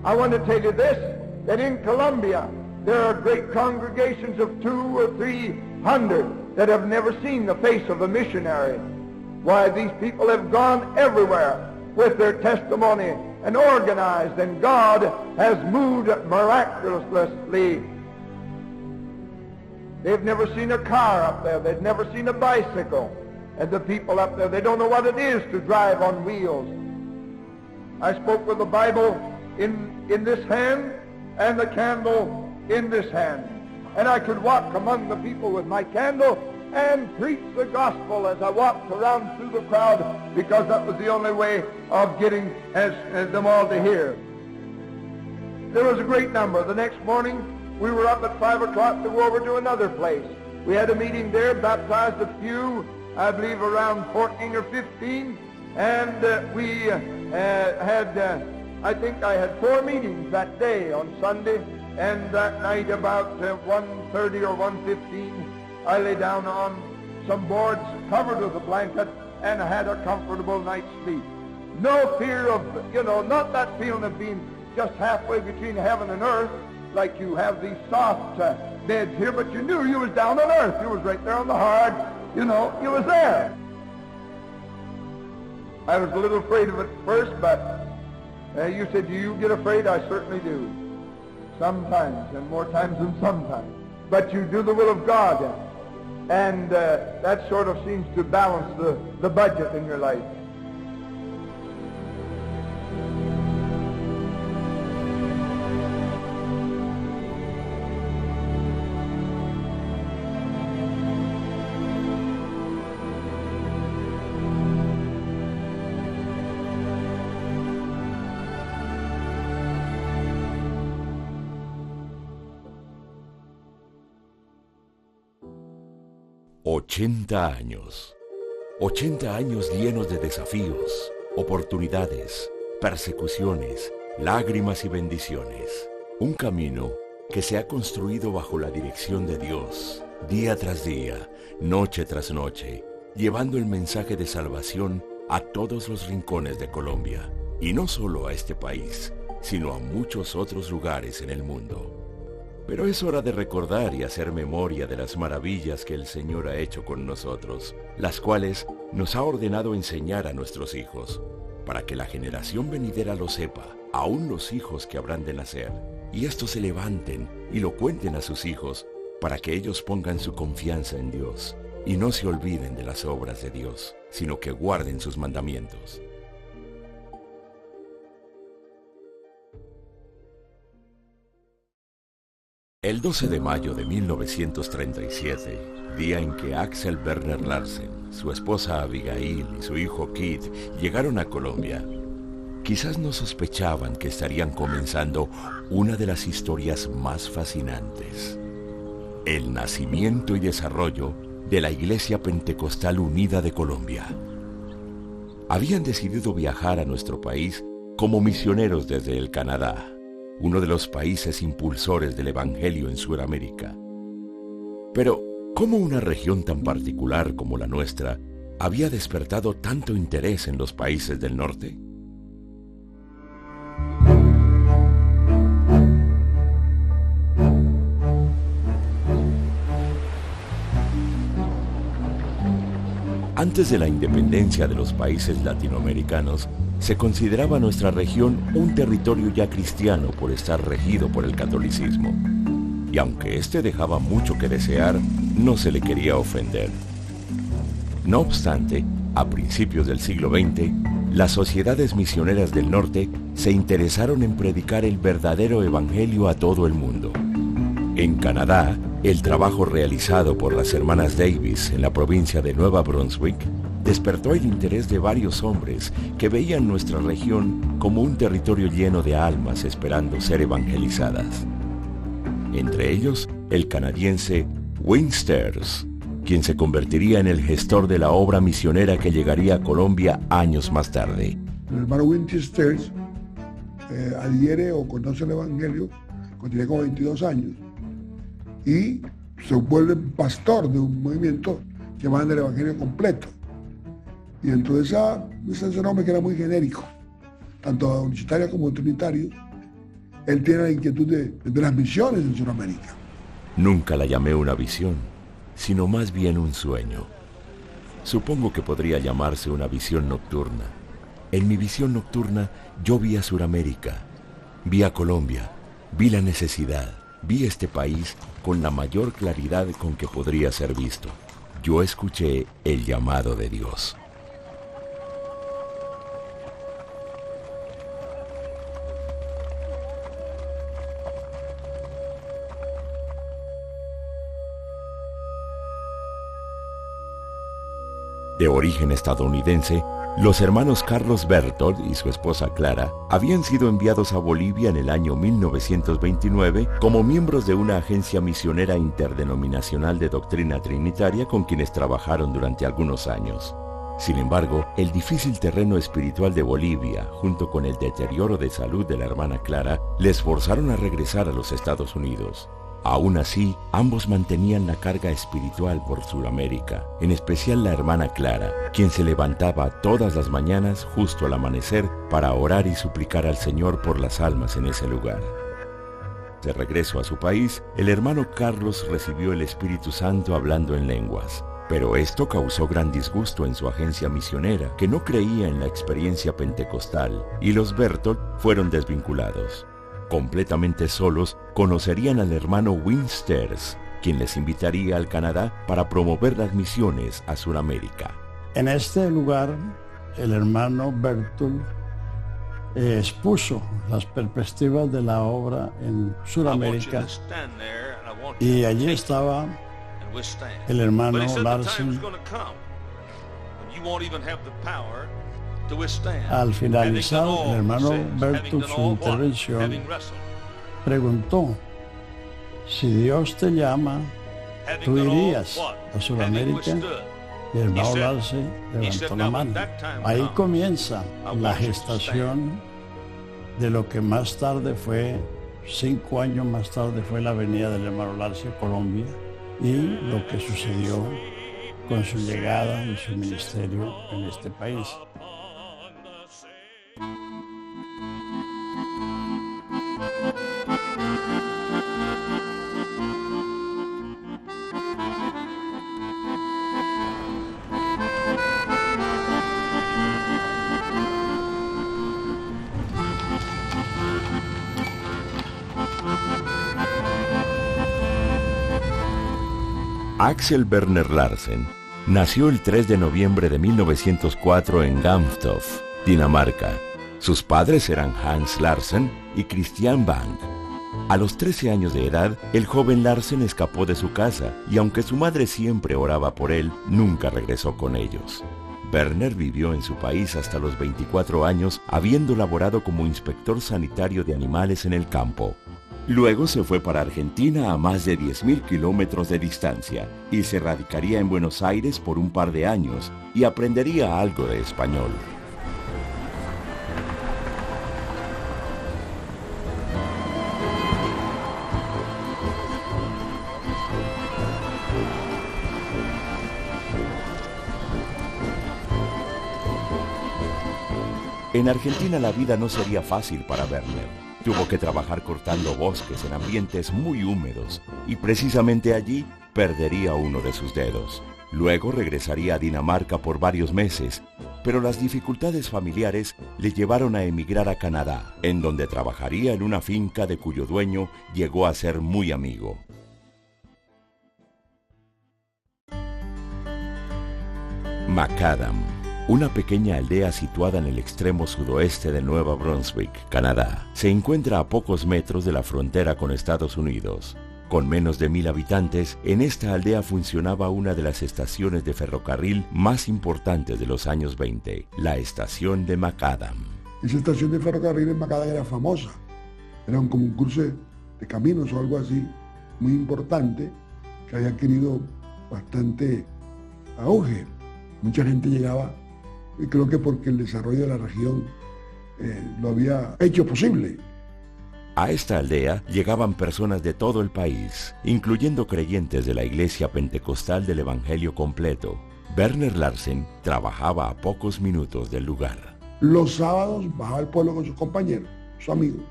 I want to tell you this, that in Colombia, there are great congregations of 200 or 300 that have never seen the face of a missionary. Why, these people have gone everywhere with their testimony and organized, and God has moved miraculously. They've never seen a car up there. They've never seen a bicycle. And the people up there, they don't know what it is to drive on wheels. I spoke with the Bible in this hand and the candle in this hand. And I could walk among the people with my candle and preach the gospel as I walked around through the crowd, because that was the only way of getting as them all to hear. There was a great number. The next morning, we were up at 5 o'clock to go over to another place. We had a meeting there, baptized a few, I believe around 14 or 15, and we had, I think I had 4 meetings that day on Sunday, and that night about 1:30 or 1:15, I lay down on some boards covered with a blanket and had a comfortable night's sleep. No fear of, not that feeling of being just halfway between heaven and earth, like you have these soft beds here, but you knew you was down on earth. You was right there on the hard, you was there. I was a little afraid of it first, but you said, do you get afraid? I certainly do. Sometimes, and more times than sometimes. But you do the will of God, and that sort of seems to balance the budget in your life. ¡80 años! 80 años llenos de desafíos, oportunidades, persecuciones, lágrimas y bendiciones. Un camino que se ha construido bajo la dirección de Dios, día tras día, noche tras noche, llevando el mensaje de salvación a todos los rincones de Colombia. Y no solo a este país, sino a muchos otros lugares en el mundo. Pero es hora de recordar y hacer memoria de las maravillas que el Señor ha hecho con nosotros, las cuales nos ha ordenado enseñar a nuestros hijos, para que la generación venidera lo sepa, aún los hijos que habrán de nacer, y estos se levanten y lo cuenten a sus hijos, para que ellos pongan su confianza en Dios, y no se olviden de las obras de Dios, sino que guarden sus mandamientos. El 12 de mayo de 1937, día en que Axel Werner Larsen, su esposa Abigail y su hijo Kit llegaron a Colombia, quizás no sospechaban que estarían comenzando una de las historias más fascinantes: el nacimiento y desarrollo de la Iglesia Pentecostal Unida de Colombia. Habían decidido viajar a nuestro país como misioneros desde el Canadá, uno de los países impulsores del Evangelio en Sudamérica. Pero, ¿cómo una región tan particular como la nuestra había despertado tanto interés en los países del norte? Antes de la independencia de los países latinoamericanos, se consideraba nuestra región un territorio ya cristiano por estar regido por el catolicismo. Y aunque este dejaba mucho que desear, no se le quería ofender. No obstante, a principios del siglo XX, las sociedades misioneras del norte se interesaron en predicar el verdadero evangelio a todo el mundo. En Canadá, el trabajo realizado por las hermanas Davis en la provincia de Nueva Brunswick despertó el interés de varios hombres que veían nuestra región como un territorio lleno de almas esperando ser evangelizadas. Entre ellos, el canadiense Wayne Stairs, quien se convertiría en el gestor de la obra misionera que llegaría a Colombia años más tarde. El hermano Wayne Stairs adhiere o conoce el evangelio cuando tiene como 22 años y se vuelve pastor de un movimiento llamado el evangelio completo. Y dentro de ese nombre, que era muy genérico, tanto universitario como trinitario, él tiene la inquietud de las misiones en Sudamérica. Nunca la llamé una visión, sino más bien un sueño. Supongo que podría llamarse una visión nocturna. En mi visión nocturna yo vi a Sudamérica, vi a Colombia, vi la necesidad, vi este país con la mayor claridad con que podría ser visto. Yo escuché el llamado de Dios. De origen estadounidense, los hermanos Carlos Berthold y su esposa Clara habían sido enviados a Bolivia en el año 1929 como miembros de una agencia misionera interdenominacional de doctrina trinitaria con quienes trabajaron durante algunos años. Sin embargo, el difícil terreno espiritual de Bolivia, junto con el deterioro de salud de la hermana Clara, les forzaron a regresar a los Estados Unidos. Aún así, ambos mantenían la carga espiritual por Sudamérica, en especial la hermana Clara, quien se levantaba todas las mañanas justo al amanecer para orar y suplicar al Señor por las almas en ese lugar. De regreso a su país, el hermano Carlos recibió el Espíritu Santo hablando en lenguas, pero esto causó gran disgusto en su agencia misionera, que no creía en la experiencia pentecostal, y los Berthold fueron desvinculados. Completamente solos, conocerían al hermano Winsters, quien les invitaría al Canadá para promover las misiones a Sudamérica. En este lugar, el hermano Berthold expuso las perspectivas de la obra en Sudamérica, y allí estaba el hermano Larsen. Al finalizar, el hermano Berthold su intervención preguntó: si Dios te llama, ¿tú irías a Sudamérica? Y el hermano Larsen levantó la mano. Ahí comienza la gestación de lo que más tarde fue, 5 años más tarde, fue la venida del hermano Larsen a Colombia, y lo que sucedió con su llegada y su ministerio en este país. Axel Werner Larsen nació el 3 de noviembre de 1904 en Gamstorf, Dinamarca. Sus padres eran Hans Larsen y Christian Bang. A los 13 años de edad, el joven Larsen escapó de su casa y aunque su madre siempre oraba por él, nunca regresó con ellos. Werner vivió en su país hasta los 24 años, habiendo laborado como inspector sanitario de animales en el campo. Luego se fue para Argentina a más de 10.000 kilómetros de distancia y se radicaría en Buenos Aires por un par de años y aprendería algo de español. En Argentina la vida no sería fácil para Werner. Tuvo que trabajar cortando bosques en ambientes muy húmedos y precisamente allí perdería uno de sus dedos. Luego regresaría a Dinamarca por varios meses, pero las dificultades familiares le llevaron a emigrar a Canadá, en donde trabajaría en una finca de cuyo dueño llegó a ser muy amigo. Macadam, una pequeña aldea situada en el extremo sudoeste de Nueva Brunswick, Canadá, se encuentra a pocos metros de la frontera con Estados Unidos. Con menos de 1.000 habitantes, en esta aldea funcionaba una de las estaciones de ferrocarril más importantes de los años 20, la estación de Macadam. Esa estación de ferrocarril en Macadam era famosa. Era como un cruce de caminos o algo así, muy importante, que había adquirido bastante auge. Mucha gente llegaba, y creo que porque el desarrollo de la región lo había hecho posible. A esta aldea llegaban personas de todo el país, incluyendo creyentes de la Iglesia Pentecostal del Evangelio Completo. Werner Larsen trabajaba a pocos minutos del lugar. Los sábados bajaba al pueblo con sus compañeros, sus amigos,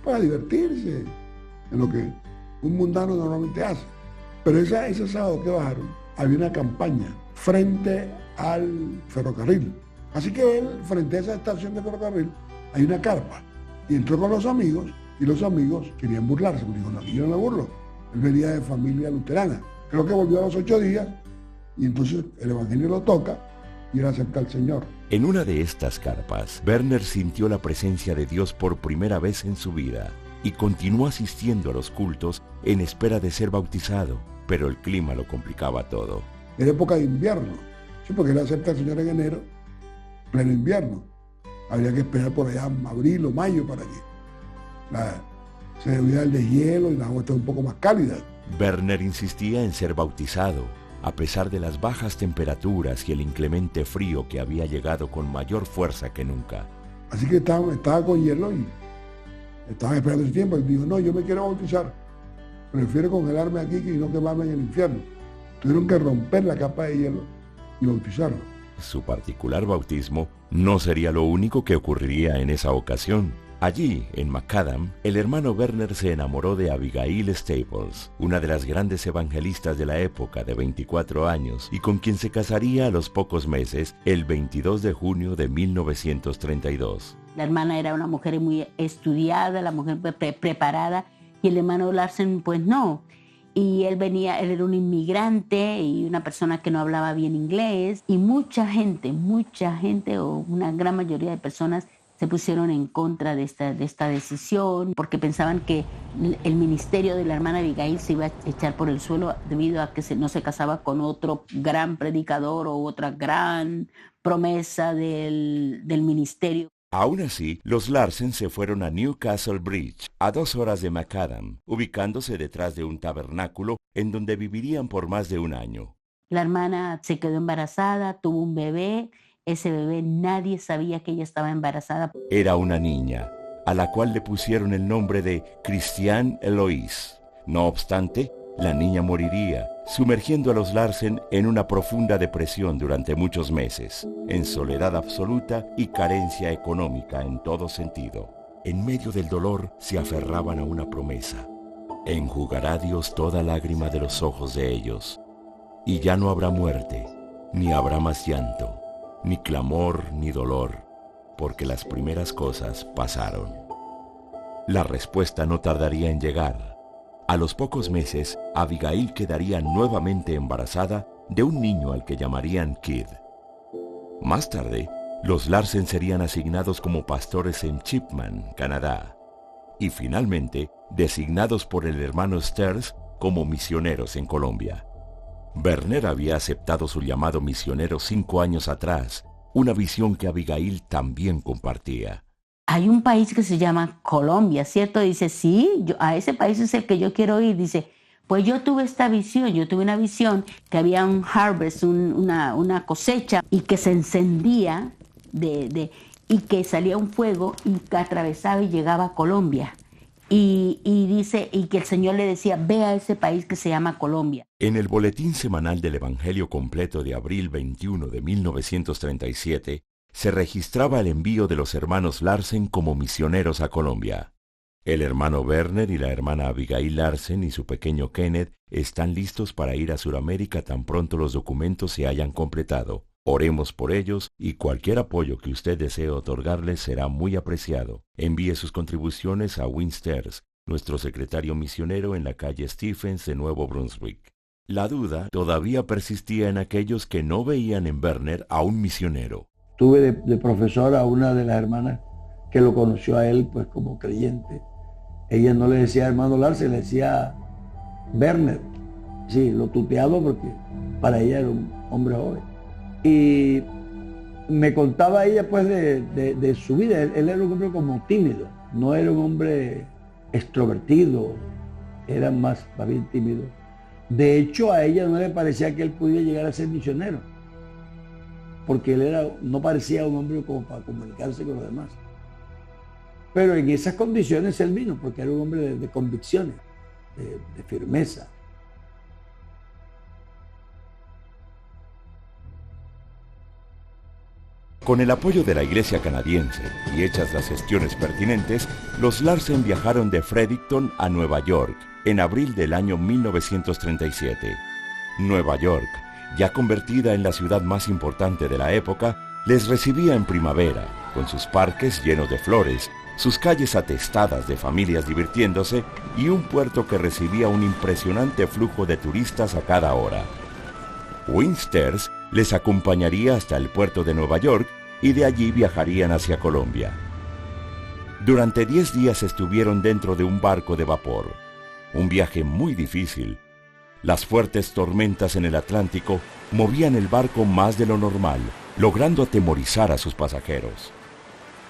para divertirse, en lo que un mundano normalmente hace. Pero ese sábado que bajaron, había una campaña frente al ferrocarril. Así que él, frente a esa estación de ferrocarril, hay una carpa. Y entró con los amigos, y los amigos querían burlarse. Me dijo, no, yo no me burlo. Él venía de familia luterana. Creo que volvió a los 8 días, y entonces el evangelio lo toca, y él acepta al Señor. En una de estas carpas, Werner sintió la presencia de Dios por primera vez en su vida y continuó asistiendo a los cultos en espera de ser bautizado, pero el clima lo complicaba todo. Era época de invierno, sí, porque él acepta al Señor en enero, pleno invierno. Habría que esperar por allá abril o mayo para que se debiera el deshielo y la agua esté un poco más cálida. Werner insistía en ser bautizado, a pesar de las bajas temperaturas y el inclemente frío que había llegado con mayor fuerza que nunca. Así que estaba con hielo y estaban esperando ese tiempo. Y dijo, no, yo me quiero bautizar. Prefiero congelarme aquí que no quemarme en el infierno. Tuvieron que romper la capa de hielo y bautizarlo. Su particular bautismo no sería lo único que ocurriría en esa ocasión. Allí, en Macadam, el hermano Werner se enamoró de Abigail Staples, una de las grandes evangelistas de la época de 24 años, y con quien se casaría a los pocos meses, el 22 de junio de 1932. La hermana era una mujer muy estudiada, la mujer preparada, y el hermano Larsen, pues no. Y él era un inmigrante y una persona que no hablaba bien inglés, y mucha gente, o una gran mayoría de personas, se pusieron en contra de esta decisión porque pensaban que el ministerio de la hermana Abigail se iba a echar por el suelo debido a que no se casaba con otro gran predicador o otra gran promesa del ministerio. Aún así, los Larsen se fueron a Newcastle Bridge, a 2 horas de Macadam, ubicándose detrás de un tabernáculo en donde vivirían por más de un año. La hermana se quedó embarazada, tuvo un bebé. Ese bebé nadie sabía que ella estaba embarazada. Era una niña, a la cual le pusieron el nombre de Christiane Eloise. No obstante, la niña moriría, sumergiendo a los Larsen en una profunda depresión durante muchos meses, en soledad absoluta y carencia económica en todo sentido. En medio del dolor se aferraban a una promesa. Enjugará Dios toda lágrima de los ojos de ellos, y ya no habrá muerte, ni habrá más llanto, ni clamor, ni dolor, porque las primeras cosas pasaron. La respuesta no tardaría en llegar. A los pocos meses, Abigail quedaría nuevamente embarazada de un niño al que llamarían Kid. Más tarde, los Larsen serían asignados como pastores en Chipman, Canadá, y finalmente designados por el hermano Sters como misioneros en Colombia. Werner había aceptado su llamado misionero 5 años atrás, una visión que Abigail también compartía. Hay un país que se llama Colombia, ¿cierto? Dice, sí, a ese país es el que yo quiero ir. Dice, pues yo tuve una visión que había un harvest, una cosecha, y que se encendía y que salía un fuego y que atravesaba y llegaba a Colombia. Y dice, y que el Señor le decía, ve a ese país que se llama Colombia. En el Boletín Semanal del Evangelio Completo de abril 21 de 1937, se registraba el envío de los hermanos Larsen como misioneros a Colombia. El hermano Werner y la hermana Abigail Larsen y su pequeño Kenneth están listos para ir a Sudamérica tan pronto los documentos se hayan completado. Oremos por ellos y cualquier apoyo que usted desee otorgarles será muy apreciado. Envíe sus contribuciones a Winsters, nuestro secretario misionero en la calle Stephens de Nuevo Brunswick. La duda todavía persistía en aquellos que no veían en Werner a un misionero. Tuve de profesora a una de las hermanas que lo conoció a él pues como creyente. Ella no le decía hermano Larsen, le decía Werner. Sí, lo tuteaba porque para ella era un hombre joven. Y me contaba ella pues de su vida. Él era un hombre como tímido, no era un hombre extrovertido, era más bien tímido. De hecho, a ella no le parecía que él pudiera llegar a ser misionero, porque él no parecía un hombre como para comunicarse con los demás. Pero en esas condiciones él vino, porque era un hombre de convicciones, de firmeza. Con el apoyo de la iglesia canadiense y hechas las gestiones pertinentes, los Larsen viajaron de Fredericton a Nueva York en abril del año 1937. Nueva York, ya convertida en la ciudad más importante de la época, les recibía en primavera, con sus parques llenos de flores, sus calles atestadas de familias divirtiéndose y un puerto que recibía un impresionante flujo de turistas a cada hora. Wingsters les acompañaría hasta el puerto de Nueva York y de allí viajarían hacia Colombia. Durante 10 días estuvieron dentro de un barco de vapor, un viaje muy difícil. Las fuertes tormentas en el Atlántico movían el barco más de lo normal, logrando atemorizar a sus pasajeros.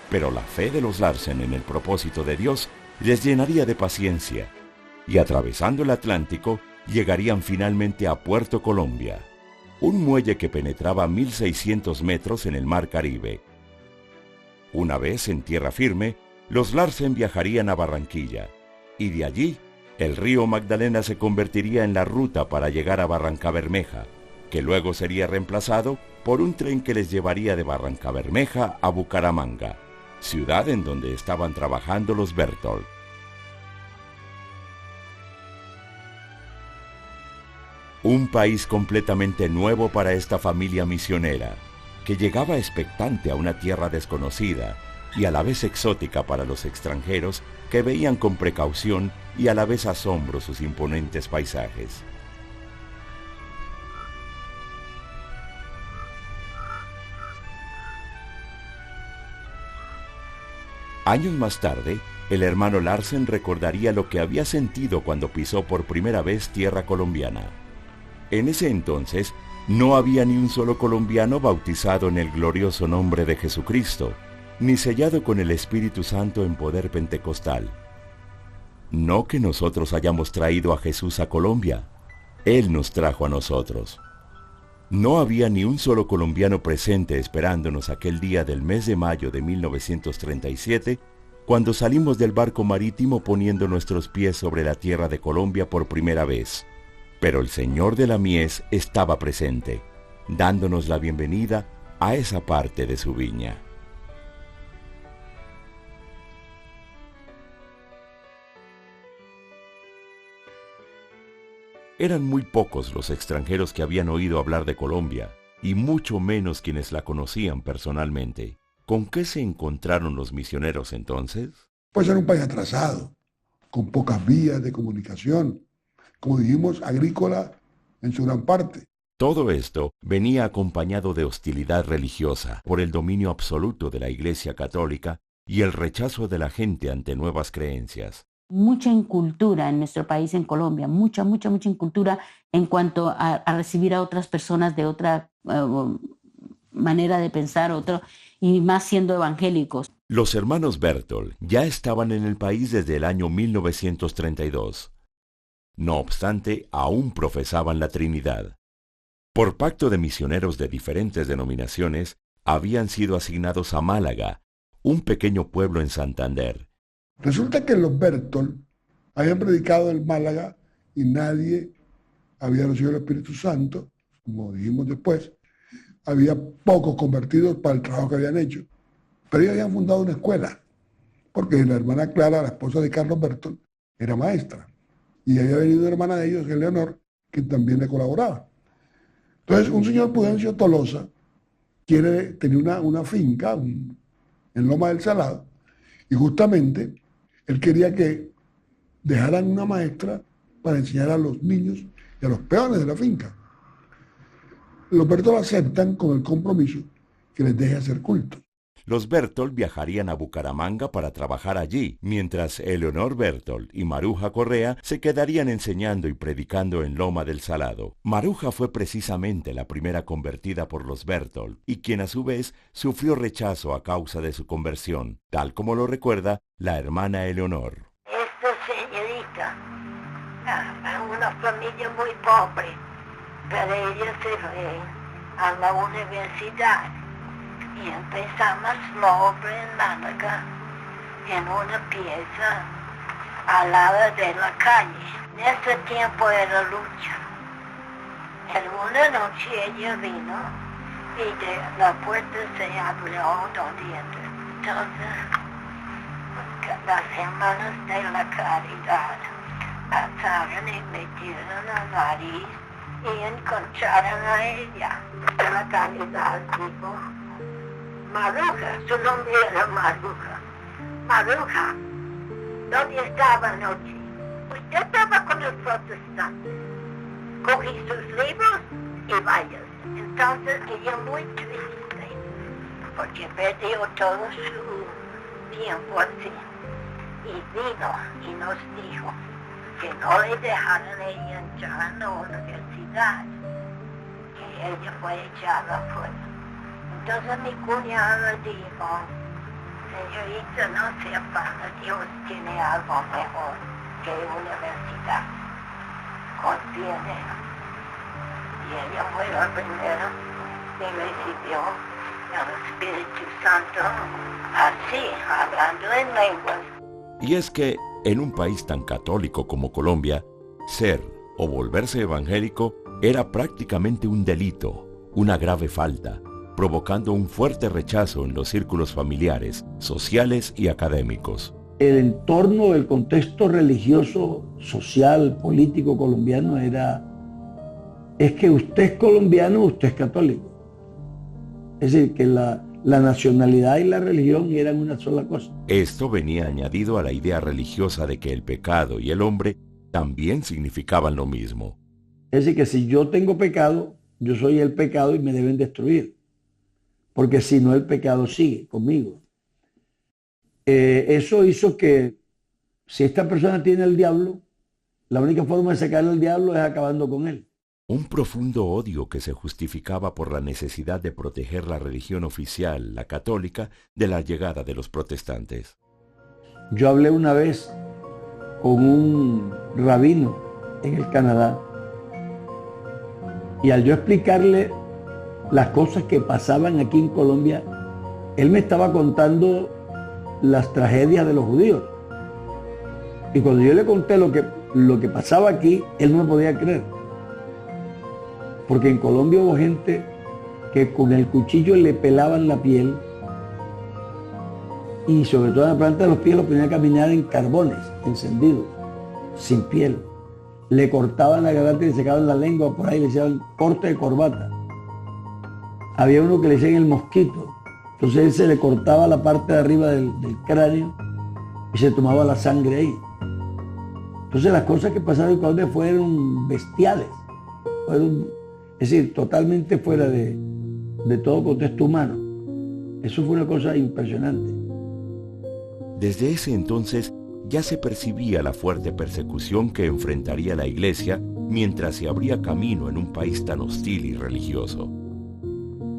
Pero la fe de los Larsen en el propósito de Dios les llenaría de paciencia, y atravesando el Atlántico, llegarían finalmente a Puerto Colombia, un muelle que penetraba 1.600 metros en el mar Caribe. Una vez en tierra firme, los Larsen viajarían a Barranquilla, y de allí, el río Magdalena se convertiría en la ruta para llegar a Barrancabermeja, que luego sería reemplazado por un tren que les llevaría de Barrancabermeja a Bucaramanga, ciudad en donde estaban trabajando los Berthold. Un país completamente nuevo para esta familia misionera, que llegaba expectante a una tierra desconocida y a la vez exótica para los extranjeros que veían con precaución y a la vez asombro sus imponentes paisajes. Años más tarde, el hermano Larsen recordaría lo que había sentido cuando pisó por primera vez tierra colombiana. En ese entonces, no había ni un solo colombiano bautizado en el glorioso nombre de Jesucristo, ni sellado con el Espíritu Santo en poder pentecostal. No que nosotros hayamos traído a Jesús a Colombia, Él nos trajo a nosotros. No había ni un solo colombiano presente esperándonos aquel día del mes de mayo de 1937, cuando salimos del barco marítimo poniendo nuestros pies sobre la tierra de Colombia por primera vez. Pero el Señor de la mies estaba presente, dándonos la bienvenida a esa parte de su viña. Eran muy pocos los extranjeros que habían oído hablar de Colombia, y mucho menos quienes la conocían personalmente. ¿Con qué se encontraron los misioneros entonces? Pues era un país atrasado, con pocas vías de comunicación, como dijimos, agrícola en su gran parte. Todo esto venía acompañado de hostilidad religiosa por el dominio absoluto de la Iglesia Católica y el rechazo de la gente ante nuevas creencias. Mucha incultura en nuestro país, en Colombia, mucha incultura en cuanto a recibir a otras personas de otra manera de pensar, y más siendo evangélicos. Los hermanos Berthold ya estaban en el país desde el año 1932. No obstante, aún profesaban la Trinidad. Por pacto de misioneros de diferentes denominaciones, habían sido asignados a Málaga, un pequeño pueblo en Santander. Resulta que los Berthold habían predicado en Málaga y nadie había recibido el Espíritu Santo, como dijimos después. Había pocos convertidos para el trabajo que habían hecho. Pero ellos habían fundado una escuela, porque la hermana Clara, la esposa de Carlos Berthold, era maestra. Y había venido una hermana de ellos, Eleonor, que también le colaboraba. Entonces, un señor Prudencio Tolosa tenía una finca en Loma del Salado, y justamente él quería que dejaran una maestra para enseñar a los niños y a los peones de la finca. Los Berthold aceptan con el compromiso que les deje hacer culto. Los Berthold viajarían a Bucaramanga para trabajar allí, mientras Eleonor Berthold y Maruja Correa se quedarían enseñando y predicando en Loma del Salado. Maruja fue precisamente la primera convertida por los Berthold, y quien a su vez sufrió rechazo a causa de su conversión, tal como lo recuerda la hermana Eleonor. Esta señorita, una familia muy pobre, pero ella se fue a la universidad. Y empezamos la obra en Málaga, en una pieza al lado de la calle. En ese tiempo era lucha. En una noche ella vino y la puerta se abrió donde entré. Entonces, las hermanas de la caridad pasaron y metieron la nariz y encontraron a ella. De la caridad dijo, Maruja, su nombre era Maruja. Maruja, ¿dónde estaba anoche? Usted estaba con los protestantes. Cogí sus libros y vaya. Entonces ella muy triste, porque perdió todo su tiempo así. Y vino y nos dijo que no le dejaron ella entrar en la universidad, que ella fue echada afuera. Entonces mi cuñada dijo, señorita, no se afana, Dios tiene algo mejor que universidad. Confía en él. Y ella fue la primera que recibió el Espíritu Santo así, hablando en lenguas. Y es que, en un país tan católico como Colombia, ser o volverse evangélico era prácticamente un delito, una grave falta, provocando un fuerte rechazo en los círculos familiares, sociales y académicos. El entorno, el contexto religioso, social, político colombiano es que usted es colombiano, usted es católico. Es decir, que la nacionalidad y la religión eran una sola cosa. Esto venía añadido a la idea religiosa de que el pecado y el hombre también significaban lo mismo. Es decir, que si yo tengo pecado, yo soy el pecado y me deben destruir. Porque si no, el pecado sigue conmigo. Eso hizo que si esta persona tiene el diablo, la única forma de sacarle al diablo es acabando con él. Un profundo odio que se justificaba por la necesidad de proteger la religión oficial, la católica, de la llegada de los protestantes. Yo hablé una vez con un rabino en el Canadá y al yo explicarle las cosas que pasaban aquí en Colombia, él me estaba contando las tragedias de los judíos. Y cuando yo le conté lo que pasaba aquí, él no me podía creer. Porque en Colombia hubo gente que con el cuchillo le pelaban la piel y sobre todo en la planta de los pies lo ponían a caminar en carbones encendidos, sin piel. Le cortaban la garganta y le sacaban la lengua por ahí, le hacían corte de corbata. Había uno que le decían el mosquito. Entonces él se le cortaba la parte de arriba del cráneo y se tomaba la sangre ahí. Entonces las cosas que pasaron en Colombia fueron bestiales. Es decir, totalmente fuera de todo contexto humano. Eso fue una cosa impresionante. Desde ese entonces ya se percibía la fuerte persecución que enfrentaría la Iglesia mientras se abría camino en un país tan hostil y religioso.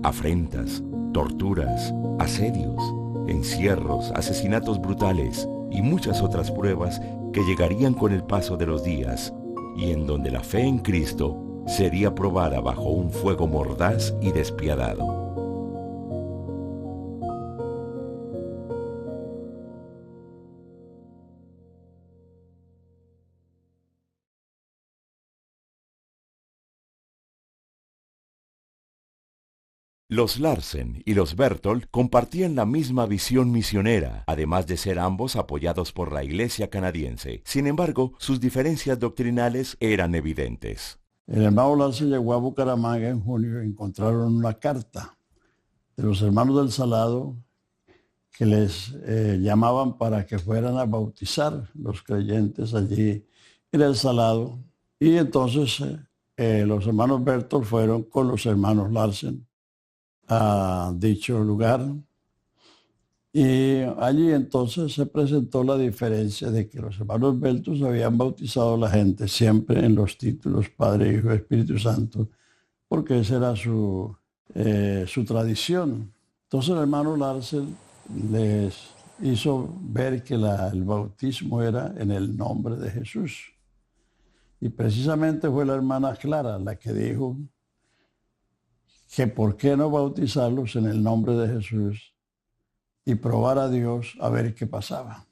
Afrentas, torturas, asedios, encierros, asesinatos brutales y muchas otras pruebas que llegarían con el paso de los días y en donde la fe en Cristo sería probada bajo un fuego mordaz y despiadado. Los Larsen y los Berthold compartían la misma visión misionera, además de ser ambos apoyados por la Iglesia canadiense. Sin embargo, sus diferencias doctrinales eran evidentes. El hermano Larsen llegó a Bucaramanga en junio y encontraron una carta de los hermanos del Salado que les llamaban para que fueran a bautizar los creyentes allí en el Salado. Y entonces los hermanos Berthold fueron con los hermanos Larsen a dicho lugar. Y allí entonces se presentó la diferencia de que los hermanos Berthold habían bautizado a la gente siempre en los títulos Padre, Hijo y Espíritu Santo, porque esa era su tradición. Entonces el hermano Larsen les hizo ver que el bautismo era en el nombre de Jesús. Y precisamente fue la hermana Clara la que dijo que por qué no bautizarlos en el nombre de Jesús y probar a Dios a ver qué pasaba.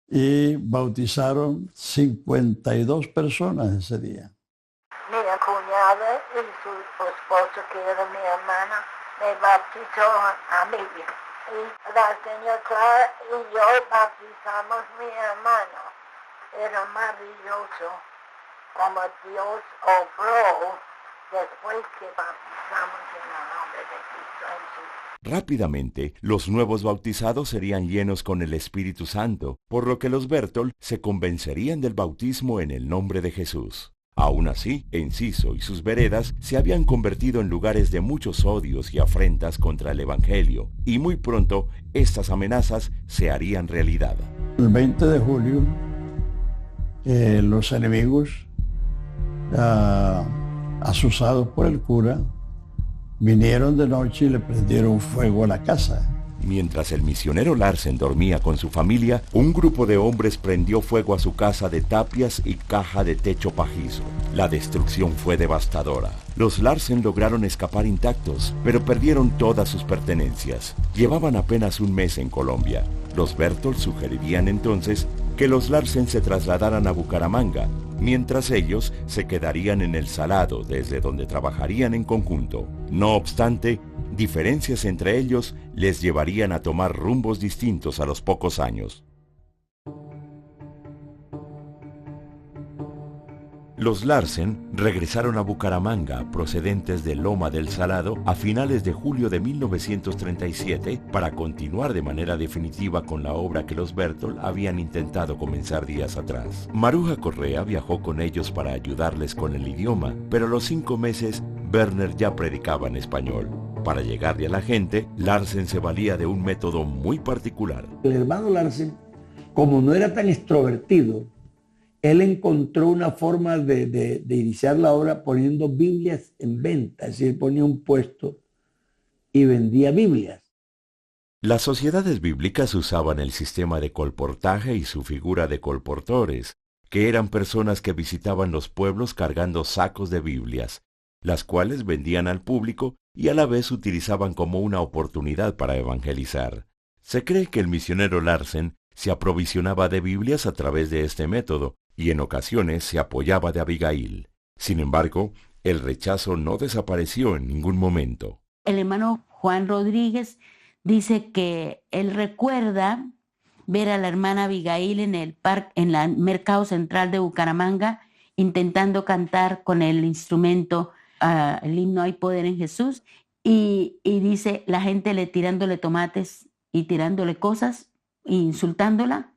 Y bautizaron 52 personas ese día. Mi cuñada y su esposo, que era mi hermana, me bautizó a mí. Y la señora Clara y yo bautizamos a mi hermano. Era maravilloso como Dios obró después que bautizamos en el nombre de Cristo Jesús. Rápidamente, los nuevos bautizados serían llenos con el Espíritu Santo, por lo que los Berthold se convencerían del bautismo en el nombre de Jesús. Aún así, Enciso y sus veredas se habían convertido en lugares de muchos odios y afrentas contra el Evangelio, y muy pronto estas amenazas se harían realidad. El 20 de julio, los enemigos, asusados por el cura, vinieron de noche y le prendieron fuego a la casa. Mientras el misionero Larsen dormía con su familia, un grupo de hombres prendió fuego a su casa de tapias y caja de techo pajizo. La destrucción fue devastadora. Los Larsen lograron escapar intactos, pero perdieron todas sus pertenencias. Llevaban apenas un mes en Colombia. Los Berthold sugerirían entonces que los Larsen se trasladaran a Bucaramanga, mientras ellos se quedarían en El Salado, desde donde trabajarían en conjunto. No obstante, diferencias entre ellos les llevarían a tomar rumbos distintos a los pocos años. Los Larsen regresaron a Bucaramanga, procedentes de Loma del Salado, a finales de julio de 1937, para continuar de manera definitiva con la obra que los Berthold habían intentado comenzar días atrás. Maruja Correa viajó con ellos para ayudarles con el idioma, pero a los 5 meses, Werner ya predicaba en español. Para llegarle a la gente, Larsen se valía de un método muy particular. El hermano Larsen, como no era tan extrovertido, él encontró una forma de iniciar la obra poniendo Biblias en venta, es decir, ponía un puesto y vendía Biblias. Las sociedades bíblicas usaban el sistema de colportaje y su figura de colportores, que eran personas que visitaban los pueblos cargando sacos de Biblias, las cuales vendían al público y a la vez utilizaban como una oportunidad para evangelizar. Se cree que el misionero Larsen se aprovisionaba de Biblias a través de este método, y en ocasiones se apoyaba de Abigail. Sin embargo, el rechazo no desapareció en ningún momento. El hermano Juan Rodríguez dice que él recuerda ver a la hermana Abigail en el mercado central de Bucaramanga intentando cantar con el instrumento el himno Hay Poder en Jesús, y dice la gente tirándole tomates y tirándole cosas e insultándola.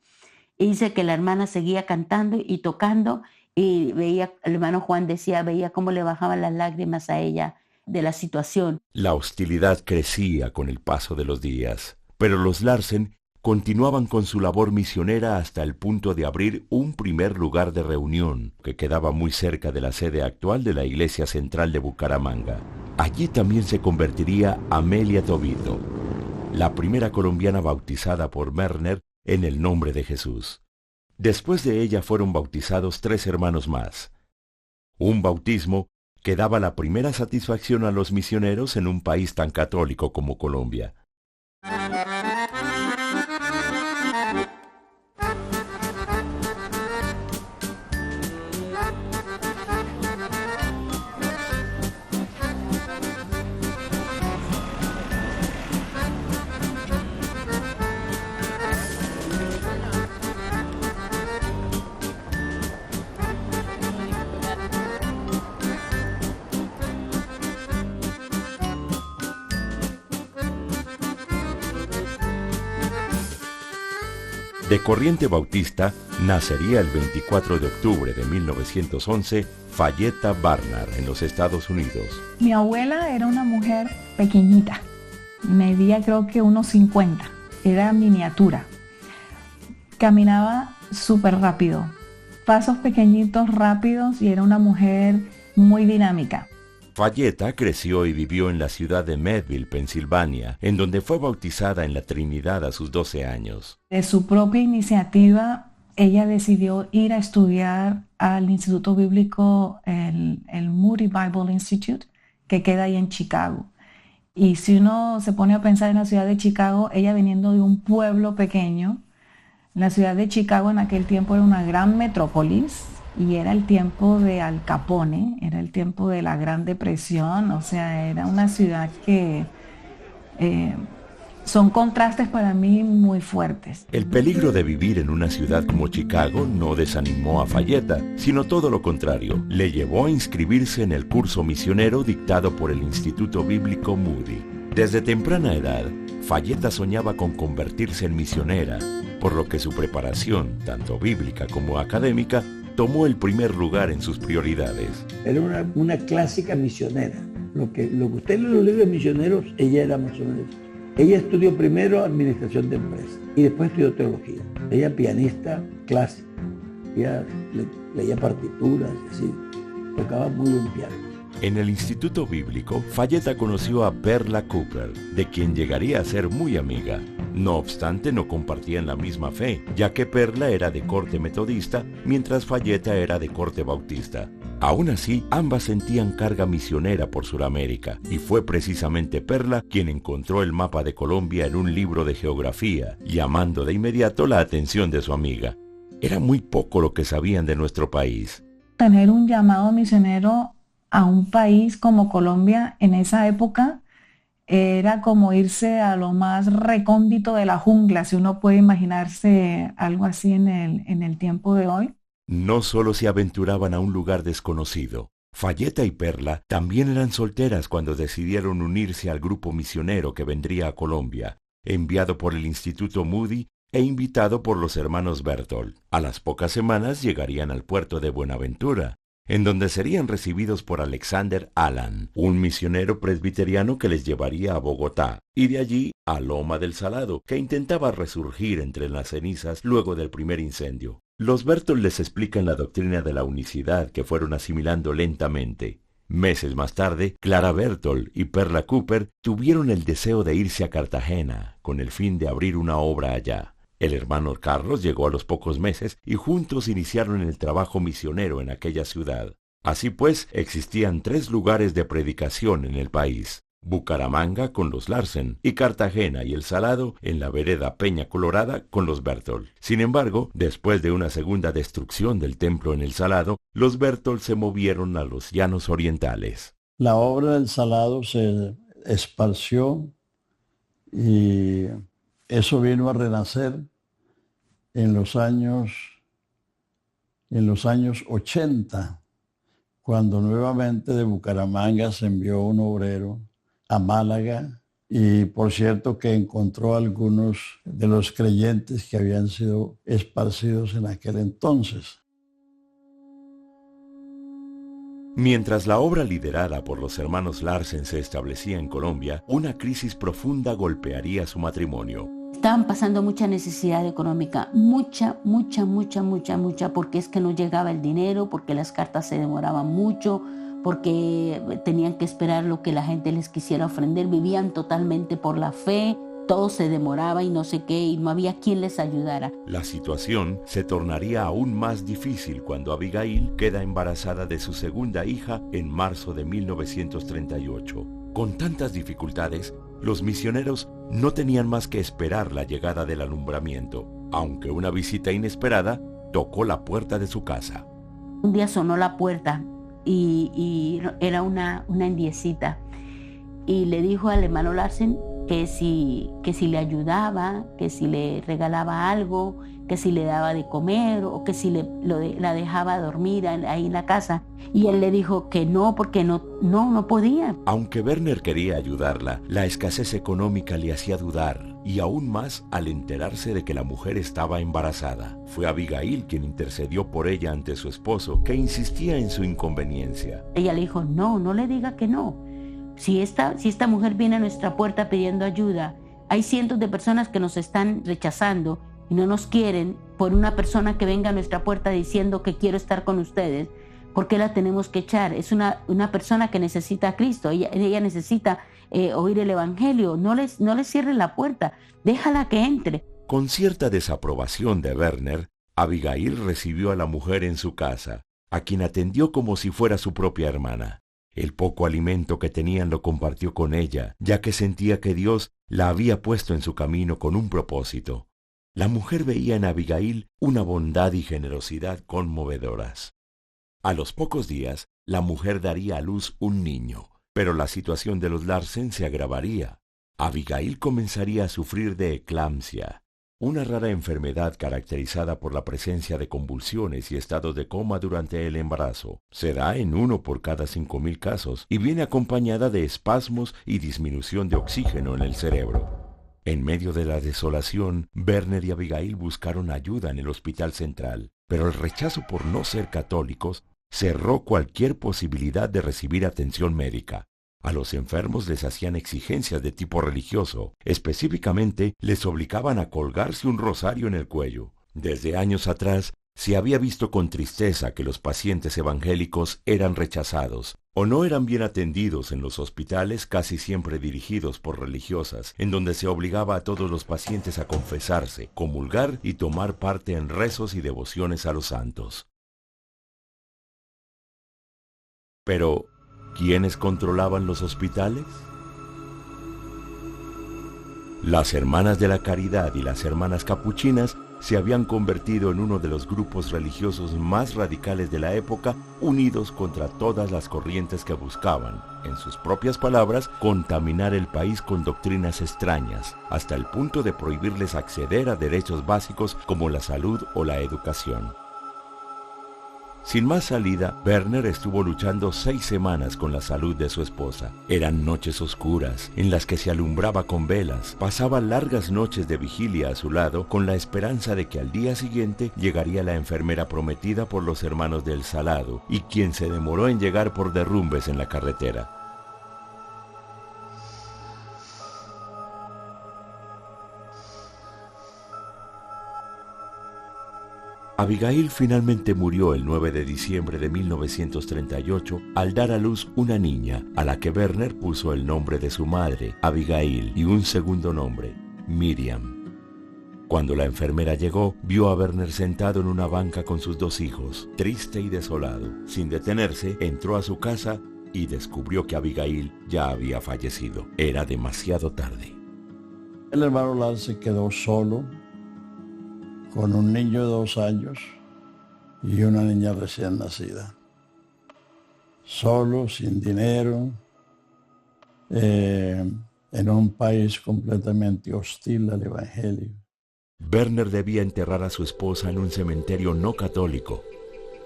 Y dice que la hermana seguía cantando y tocando, y veía, el hermano Juan decía, veía cómo le bajaban las lágrimas a ella de la situación. La hostilidad crecía con el paso de los días, pero los Larsen continuaban con su labor misionera hasta el punto de abrir un primer lugar de reunión que quedaba muy cerca de la sede actual de la Iglesia Central de Bucaramanga. Allí también se convertiría Amelia Tobito, la primera colombiana bautizada por Werner en el nombre de Jesús. Después de ella fueron bautizados 3 hermanos más. Un bautismo que daba la primera satisfacción a los misioneros en un país tan católico como Colombia. De corriente bautista nacería el 24 de octubre de 1911 Fayetta Barnard en los Estados Unidos. Mi abuela era una mujer pequeñita, medía creo que unos 50, era miniatura. Caminaba súper rápido, pasos pequeñitos, rápidos, y era una mujer muy dinámica. Fayetta creció y vivió en la ciudad de Meadville, Pensilvania, en donde fue bautizada en la Trinidad a sus 12 años. De su propia iniciativa, ella decidió ir a estudiar al Instituto Bíblico, el Moody Bible Institute, que queda ahí en Chicago. Y si uno se pone a pensar en la ciudad de Chicago, ella viniendo de un pueblo pequeño, la ciudad de Chicago en aquel tiempo era una gran metrópolis, y era el tiempo de Al Capone, era el tiempo de la Gran Depresión, o sea, era una ciudad que Son contrastes para mí muy fuertes. El peligro de vivir en una ciudad como Chicago no desanimó a Falleta, sino todo lo contrario. Le llevó a inscribirse en el curso misionero dictado por el Instituto Bíblico Moody. Desde temprana edad, Falleta soñaba con convertirse en misionera, por lo que su preparación, tanto bíblica como académica, tomó el primer lugar en sus prioridades. Era una clásica misionera. Lo que usted lee en los libros de misioneros, ella era más o menos. Ella estudió primero administración de empresas y después estudió teología. Ella pianista clásica. Ella leía partituras y así. Tocaba muy buen piano. En el Instituto Bíblico, Falleta conoció a Perla Cooper, de quien llegaría a ser muy amiga. No obstante, no compartían la misma fe, ya que Perla era de corte metodista, mientras Falleta era de corte bautista. Aún así, ambas sentían carga misionera por Sudamérica, y fue precisamente Perla quien encontró el mapa de Colombia en un libro de geografía, llamando de inmediato la atención de su amiga. Era muy poco lo que sabían de nuestro país. Tener un llamado misionero a un país como Colombia en esa época era como irse a lo más recóndito de la jungla, si uno puede imaginarse algo así en el tiempo de hoy. No solo se aventuraban a un lugar desconocido. Falleta y Perla también eran solteras cuando decidieron unirse al grupo misionero que vendría a Colombia, enviado por el Instituto Moody e invitado por los hermanos Berthold. A las pocas semanas llegarían al puerto de Buenaventura, en donde serían recibidos por Alexander Allan, un misionero presbiteriano que les llevaría a Bogotá, y de allí a Loma del Salado, que intentaba resurgir entre las cenizas luego del primer incendio. Los Berthold les explican la doctrina de la unicidad que fueron asimilando lentamente. Meses más tarde, Clara Berthold y Perla Cooper tuvieron el deseo de irse a Cartagena, con el fin de abrir una obra allá. El hermano Carlos llegó a los pocos meses y juntos iniciaron el trabajo misionero en aquella ciudad. Así pues, existían 3 lugares de predicación en el país: Bucaramanga con los Larsen y Cartagena y El Salado en la vereda Peña Colorada con los Berthold. Sin embargo, después de una segunda destrucción del templo en El Salado, los Berthold se movieron a los llanos orientales. La obra del Salado se esparció y eso vino a renacer en los años 80, cuando nuevamente de Bucaramanga se envió un obrero a Málaga, y por cierto que encontró algunos de los creyentes que habían sido esparcidos en aquel entonces. Mientras la obra liderada por los hermanos Larsen se establecía en Colombia, una crisis profunda golpearía su matrimonio. Estaban pasando mucha necesidad económica, mucha, porque es que no llegaba el dinero, porque las cartas se demoraban mucho, porque tenían que esperar lo que la gente les quisiera ofrender, vivían totalmente por la fe, todo se demoraba y no sé qué, y no había quien les ayudara. La situación se tornaría aún más difícil cuando Abigail queda embarazada de su segunda hija en marzo de 1938. Con tantas dificultades, los misioneros no tenían más que esperar la llegada del alumbramiento, aunque una visita inesperada tocó la puerta de su casa. Un día sonó la puerta y era una indiecita, y le dijo al hermano Larsen que si le ayudaba, que si le regalaba algo, que si le daba de comer o que si la dejaba dormir ahí en la casa. Y él le dijo que no, porque no podía. Aunque Werner quería ayudarla, la escasez económica le hacía dudar, y aún más al enterarse de que la mujer estaba embarazada. Fue Abigail quien intercedió por ella ante su esposo, que insistía en su inconveniencia. Ella le dijo, no le diga que no. Si esta mujer viene a nuestra puerta pidiendo ayuda, hay cientos de personas que nos están rechazando y no nos quieren por una persona que venga a nuestra puerta diciendo que quiero estar con ustedes. ¿Por qué la tenemos que echar? Es una persona que necesita a Cristo, ella necesita oír el Evangelio. No le cierre la puerta, déjala que entre. Con cierta desaprobación de Werner, Abigail recibió a la mujer en su casa, a quien atendió como si fuera su propia hermana. El poco alimento que tenían lo compartió con ella, ya que sentía que Dios la había puesto en su camino con un propósito. La mujer veía en Abigail una bondad y generosidad conmovedoras. A los pocos días, la mujer daría a luz un niño, pero la situación de los Larsen se agravaría. Abigail comenzaría a sufrir de eclampsia, una rara enfermedad caracterizada por la presencia de convulsiones y estados de coma durante el embarazo. Se da en 1 por cada 5,000 casos y viene acompañada de espasmos y disminución de oxígeno en el cerebro. En medio de la desolación, Werner y Abigail buscaron ayuda en el hospital central, pero el rechazo por no ser católicos cerró cualquier posibilidad de recibir atención médica. A los enfermos les hacían exigencias de tipo religioso, específicamente les obligaban a colgarse un rosario en el cuello. Desde años atrás, se había visto con tristeza que los pacientes evangélicos eran rechazados o no eran bien atendidos en los hospitales casi siempre dirigidos por religiosas, en donde se obligaba a todos los pacientes a confesarse, comulgar y tomar parte en rezos y devociones a los santos. Pero, ¿quiénes controlaban los hospitales? Las Hermanas de la Caridad y las Hermanas Capuchinas se habían convertido en uno de los grupos religiosos más radicales de la época, unidos contra todas las corrientes que buscaban, en sus propias palabras, contaminar el país con doctrinas extrañas, hasta el punto de prohibirles acceder a derechos básicos como la salud o la educación. Sin más salida, Werner estuvo luchando 6 semanas con la salud de su esposa. Eran noches oscuras, en las que se alumbraba con velas. Pasaba largas noches de vigilia a su lado, con la esperanza de que al día siguiente llegaría la enfermera prometida por los hermanos del Salado, y quien se demoró en llegar por derrumbes en la carretera. Abigail finalmente murió el 9 de diciembre de 1938 al dar a luz una niña, a la que Werner puso el nombre de su madre, Abigail, y un segundo nombre, Miriam. Cuando la enfermera llegó, vio a Werner sentado en una banca con sus 2 hijos, triste y desolado. Sin detenerse, entró a su casa y descubrió que Abigail ya había fallecido. Era demasiado tarde. El hermano Lars se quedó solo, con un niño de 2 años y una niña recién nacida. Solo, sin dinero, en un país completamente hostil al Evangelio. Werner debía enterrar a su esposa en un cementerio no católico.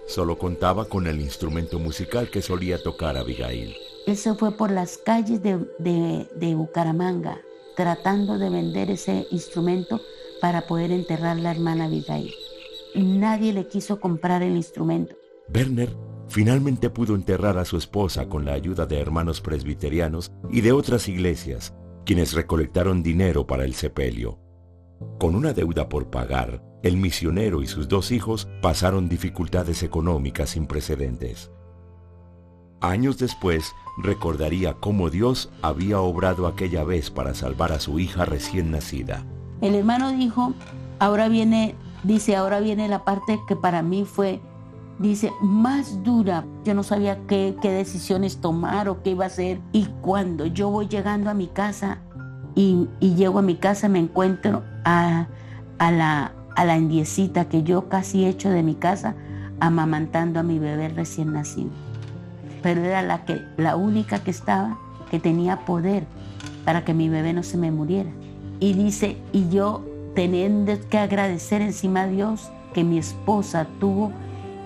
Solo contaba con el instrumento musical que solía tocar Abigail. Él se fue por las calles de Bucaramanga, tratando de vender ese instrumento para poder enterrar a la hermana Abigail. Nadie le quiso comprar el instrumento. Werner finalmente pudo enterrar a su esposa con la ayuda de hermanos presbiterianos y de otras iglesias, quienes recolectaron dinero para el sepelio. Con una deuda por pagar, el misionero y sus 2 hijos pasaron dificultades económicas sin precedentes. Años después, recordaría cómo Dios había obrado aquella vez para salvar a su hija recién nacida. El hermano dijo, ahora viene la parte que para mí fue, más dura. Yo no sabía qué decisiones tomar o qué iba a hacer. Y cuando yo voy llegando a mi casa y llego a mi casa, me encuentro a la indiecita que yo casi echo de mi casa, amamantando a mi bebé recién nacido. Pero era la única que estaba, que tenía poder para que mi bebé no se me muriera. Y dice, y yo teniendo que agradecer encima a Dios que mi esposa tuvo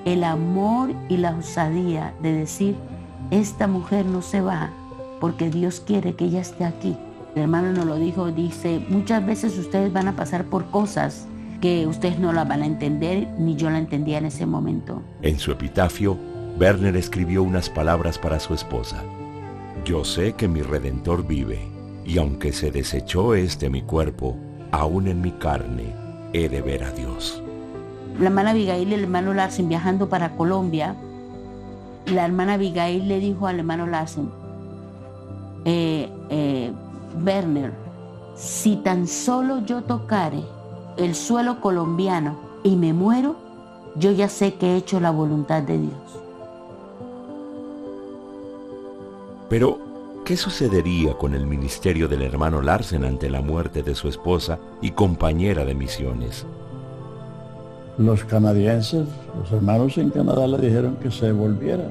el amor y la osadía de decir, esta mujer no se va porque Dios quiere que ella esté aquí. El hermano nos lo dijo, dice, muchas veces ustedes van a pasar por cosas que ustedes no las van a entender, ni yo la entendía en ese momento. En su epitafio, Werner escribió unas palabras para su esposa. Yo sé que mi Redentor vive. Y aunque se desechó mi cuerpo, aún en mi carne he de ver a Dios. La hermana Abigail y el hermano Larsen viajando para Colombia, la hermana Abigail le dijo al hermano Larsen, Werner, si tan solo yo tocare el suelo colombiano y me muero, yo ya sé que he hecho la voluntad de Dios. Pero, ¿qué sucedería con el ministerio del hermano Larsen ante la muerte de su esposa y compañera de misiones? Los canadienses, los hermanos en Canadá le dijeron que se volviera,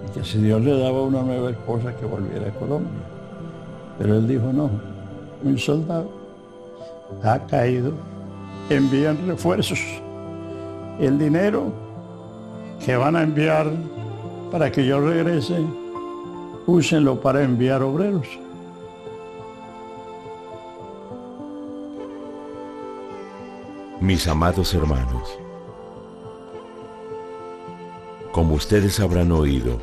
y que si Dios le daba una nueva esposa que volviera a Colombia. Pero él dijo no, un soldado, ha caído, envían refuerzos. El dinero que van a enviar para que yo regrese, úsenlo para enviar obreros. Mis amados hermanos, como ustedes habrán oído,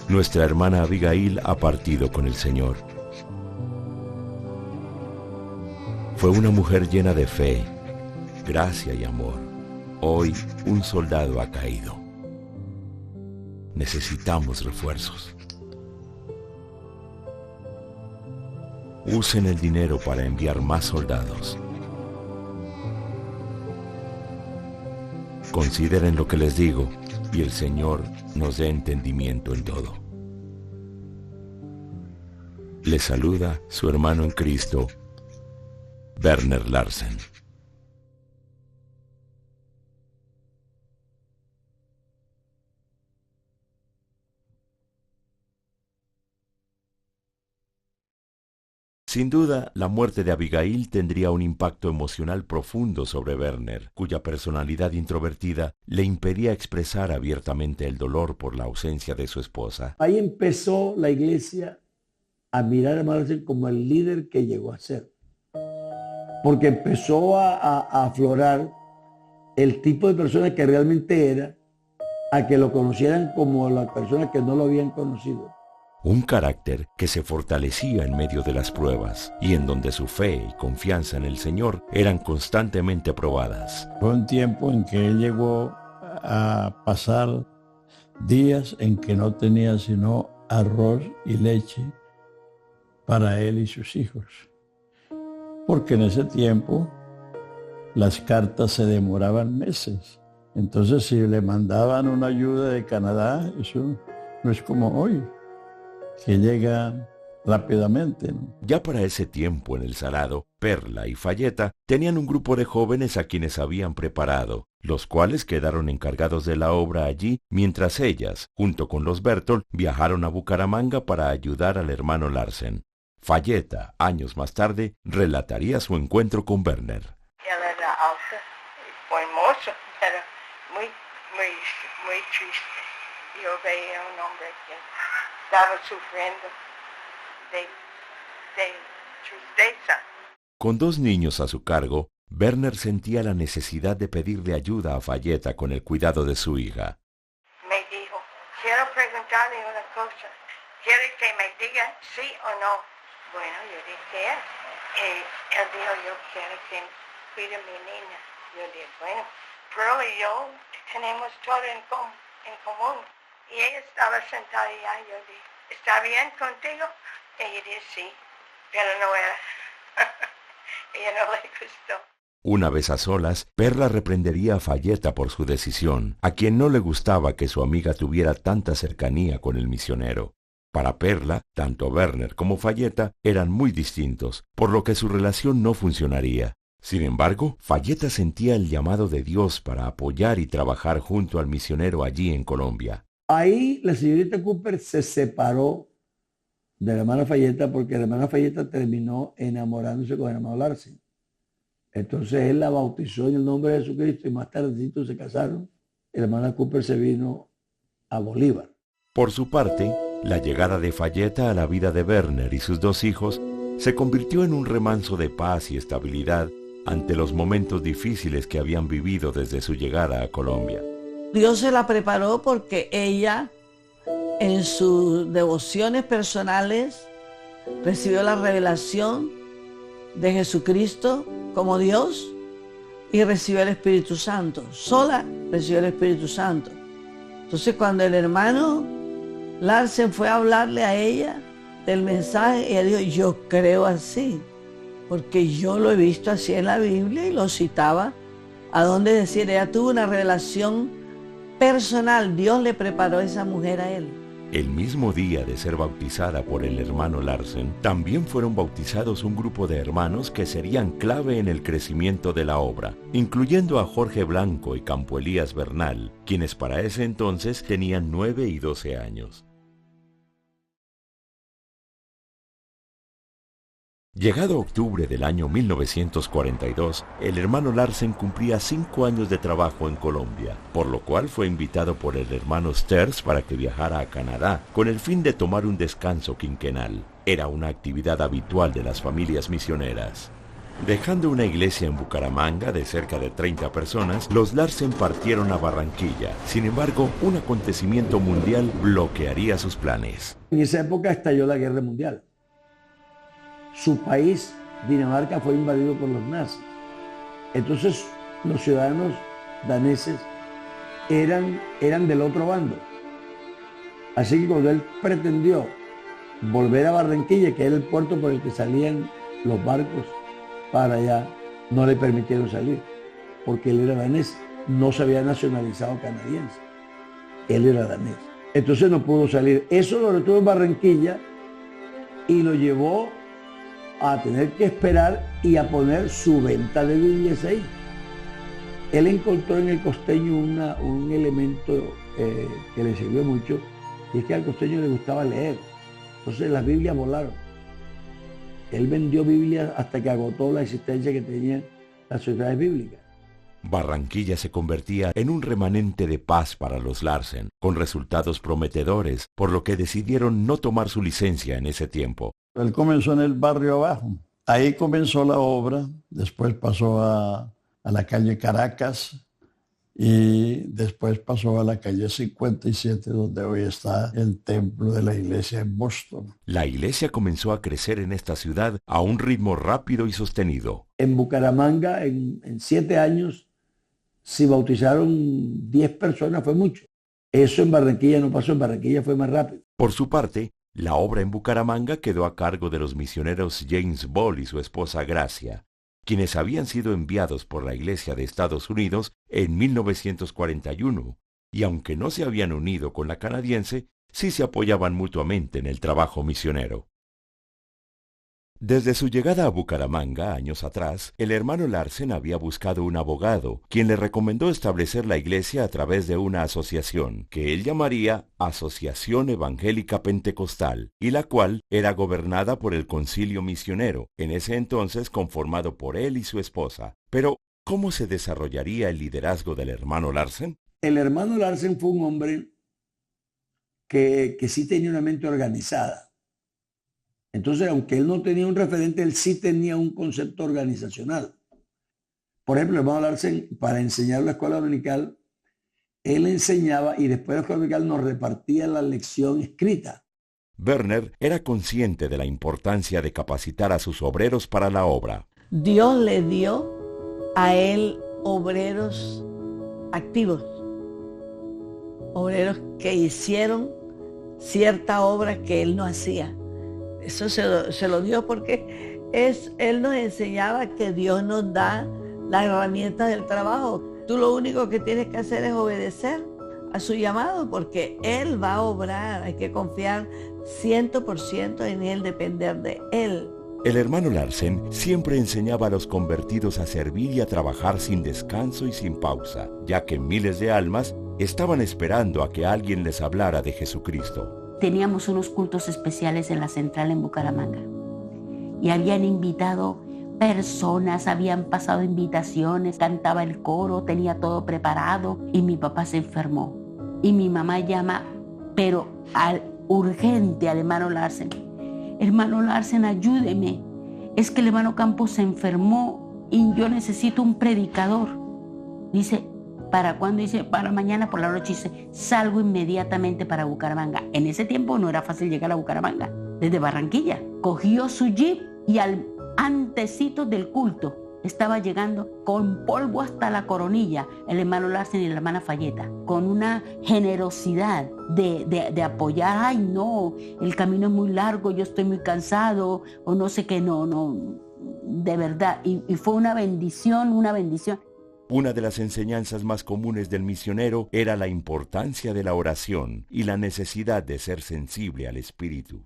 nuestra hermana Abigail ha partido con el Señor. Fue una mujer llena de fe, gracia y amor. Hoy un soldado ha caído. Necesitamos refuerzos. Usen el dinero para enviar más soldados. Consideren lo que les digo y el Señor nos dé entendimiento en todo. Les saluda su hermano en Cristo, Werner Larsen. Sin duda, la muerte de Abigail tendría un impacto emocional profundo sobre Werner, cuya personalidad introvertida le impedía expresar abiertamente el dolor por la ausencia de su esposa. Ahí empezó la iglesia a mirar a Larsen como el líder que llegó a ser. Porque empezó a aflorar el tipo de persona que realmente era, a que lo conocieran como la persona que no lo habían conocido. Un carácter que se fortalecía en medio de las pruebas y en donde su fe y confianza en el Señor eran constantemente probadas. Fue un tiempo en que él llegó a pasar días en que no tenía sino arroz y leche para él y sus hijos. Porque en ese tiempo las cartas se demoraban meses. Entonces si le mandaban una ayuda de Canadá, eso no es como hoy, que llega rápidamente, ¿no? Ya para ese tiempo en el Salado, Perla y Fayeta tenían un grupo de jóvenes a quienes habían preparado, los cuales quedaron encargados de la obra allí, mientras ellas, junto con los Berthold, viajaron a Bucaramanga para ayudar al hermano Larsen. Fayeta, años más tarde, relataría su encuentro con Werner. Él era alto, buen mozo, pero muy triste. Yo veía a un hombre que estaba sufriendo de tristeza. Con 2 niños a su cargo, Werner sentía la necesidad de pedirle ayuda a Fayeta con el cuidado de su hija. Me dijo, quiero preguntarle una cosa. ¿Quiere que me diga sí o no? Bueno, yo dije, él dijo, yo quiero que cuide a mi niña. Yo dije, bueno, Pearl y yo tenemos todo en común. Y ella estaba sentada allá, yo dije, ¿está bien contigo? Ella dijo, sí, pero no era. Ella no le gustó. Una vez a solas, Perla reprendería a Fayeta por su decisión, a quien no le gustaba que su amiga tuviera tanta cercanía con el misionero. Para Perla, tanto Werner como Fayeta eran muy distintos, por lo que su relación no funcionaría. Sin embargo, Fayeta sentía el llamado de Dios para apoyar y trabajar junto al misionero allí en Colombia. Ahí la señorita Cooper se separó de la hermana Fayeta porque la hermana Fayeta terminó enamorándose con el hermano Larsen. Entonces él la bautizó en el nombre de Jesucristo y más tardecito se casaron. La hermana Cooper se vino a Bolívar. Por su parte, la llegada de Fayeta a la vida de Werner y sus 2 hijos se convirtió en un remanso de paz y estabilidad ante los momentos difíciles que habían vivido desde su llegada a Colombia. Dios se la preparó porque ella, en sus devociones personales, recibió la revelación de Jesucristo como Dios y recibió el Espíritu Santo. Sola recibió el Espíritu Santo. Entonces cuando el hermano Larsen fue a hablarle a ella del mensaje, ella dijo, yo creo así, porque yo lo he visto así en la Biblia, y lo citaba, a donde decir, ella tuvo una revelación personal, Dios le preparó a esa mujer a él. El mismo día de ser bautizada por el hermano Larsen, también fueron bautizados un grupo de hermanos que serían clave en el crecimiento de la obra, incluyendo a Jorge Blanco y Campo Elías Bernal, quienes para ese entonces tenían 9 y 12 años. Llegado octubre del año 1942, el hermano Larsen cumplía 5 años de trabajo en Colombia, por lo cual fue invitado por el hermano Sters para que viajara a Canadá, con el fin de tomar un descanso quinquenal. Era una actividad habitual de las familias misioneras. Dejando una iglesia en Bucaramanga de cerca de 30 personas, los Larsen partieron a Barranquilla. Sin embargo, un acontecimiento mundial bloquearía sus planes. En esa época estalló la Guerra Mundial. Su país, Dinamarca, fue invadido por los nazis. Entonces, los ciudadanos daneses eran del otro bando. Así que cuando él pretendió volver a Barranquilla, que era el puerto por el que salían los barcos para allá, no le permitieron salir, porque él era danés, no se había nacionalizado canadiense, él era danés. Entonces no pudo salir. Eso lo retuvo en Barranquilla y lo llevó a tener que esperar y a poner su venta de Biblias ahí. Él encontró en el costeño un elemento que le sirvió mucho, y es que al costeño le gustaba leer. Entonces las Biblias volaron. Él vendió Biblias hasta que agotó la existencia que tenían las sociedades bíblicas. Barranquilla se convertía en un remanente de paz para los Larsen, con resultados prometedores, por lo que decidieron no tomar su licencia en ese tiempo. Él comenzó en el barrio abajo. Ahí comenzó la obra, después pasó a la calle Caracas y después pasó a la calle 57, donde hoy está el templo de la iglesia en Boston. La iglesia comenzó a crecer en esta ciudad a un ritmo rápido y sostenido. En Bucaramanga, en 7 años, si bautizaron 10 personas, fue mucho. Eso en Barranquilla no pasó, en Barranquilla fue más rápido. Por su parte, la obra en Bucaramanga quedó a cargo de los misioneros James Ball y su esposa Gracia, quienes habían sido enviados por la Iglesia de Estados Unidos en 1941, y aunque no se habían unido con la canadiense, sí se apoyaban mutuamente en el trabajo misionero. Desde su llegada a Bucaramanga, años atrás, el hermano Larsen había buscado un abogado, quien le recomendó establecer la iglesia a través de una asociación, que él llamaría Asociación Evangélica Pentecostal, y la cual era gobernada por el Concilio Misionero, en ese entonces conformado por él y su esposa. Pero, ¿cómo se desarrollaría el liderazgo del hermano Larsen? El hermano Larsen fue un hombre que sí tenía una mente organizada. Entonces, aunque él no tenía un referente, él sí tenía un concepto organizacional. Por ejemplo, el hermano Larsen, para enseñar la escuela dominical, él enseñaba y después de la escuela dominical nos repartía la lección escrita. Werner era consciente de la importancia de capacitar a sus obreros para la obra. Dios le dio a él obreros activos, obreros que hicieron cierta obra que él no hacía. Eso se lo dio porque él nos enseñaba que Dios nos da las herramientas del trabajo. Tú lo único que tienes que hacer es obedecer a su llamado, porque Él va a obrar. Hay que confiar 100% en Él, depender de Él. El hermano Larsen siempre enseñaba a los convertidos a servir y a trabajar sin descanso y sin pausa, ya que miles de almas estaban esperando a que alguien les hablara de Jesucristo. Teníamos unos cultos especiales en la central en Bucaramanga y habían invitado personas, habían pasado invitaciones, cantaba el coro, tenía todo preparado y mi papá se enfermó. Y mi mamá llama, pero urgente al hermano Larsen. Hermano Larsen, ayúdeme. Es que el hermano Campos se enfermó y yo necesito un predicador. Dice, ¿para cuándo? Dice, para mañana por la noche. Dice, salgo inmediatamente para Bucaramanga. En ese tiempo no era fácil llegar a Bucaramanga, desde Barranquilla. Cogió su jeep y al antecito del culto estaba llegando con polvo hasta la coronilla el hermano Larsen y la hermana Falleta, con una generosidad de apoyar. Ay, no, el camino es muy largo, yo estoy muy cansado, o no sé qué, no, de verdad. Y fue una bendición, una bendición. Una de las enseñanzas más comunes del misionero era la importancia de la oración y la necesidad de ser sensible al Espíritu.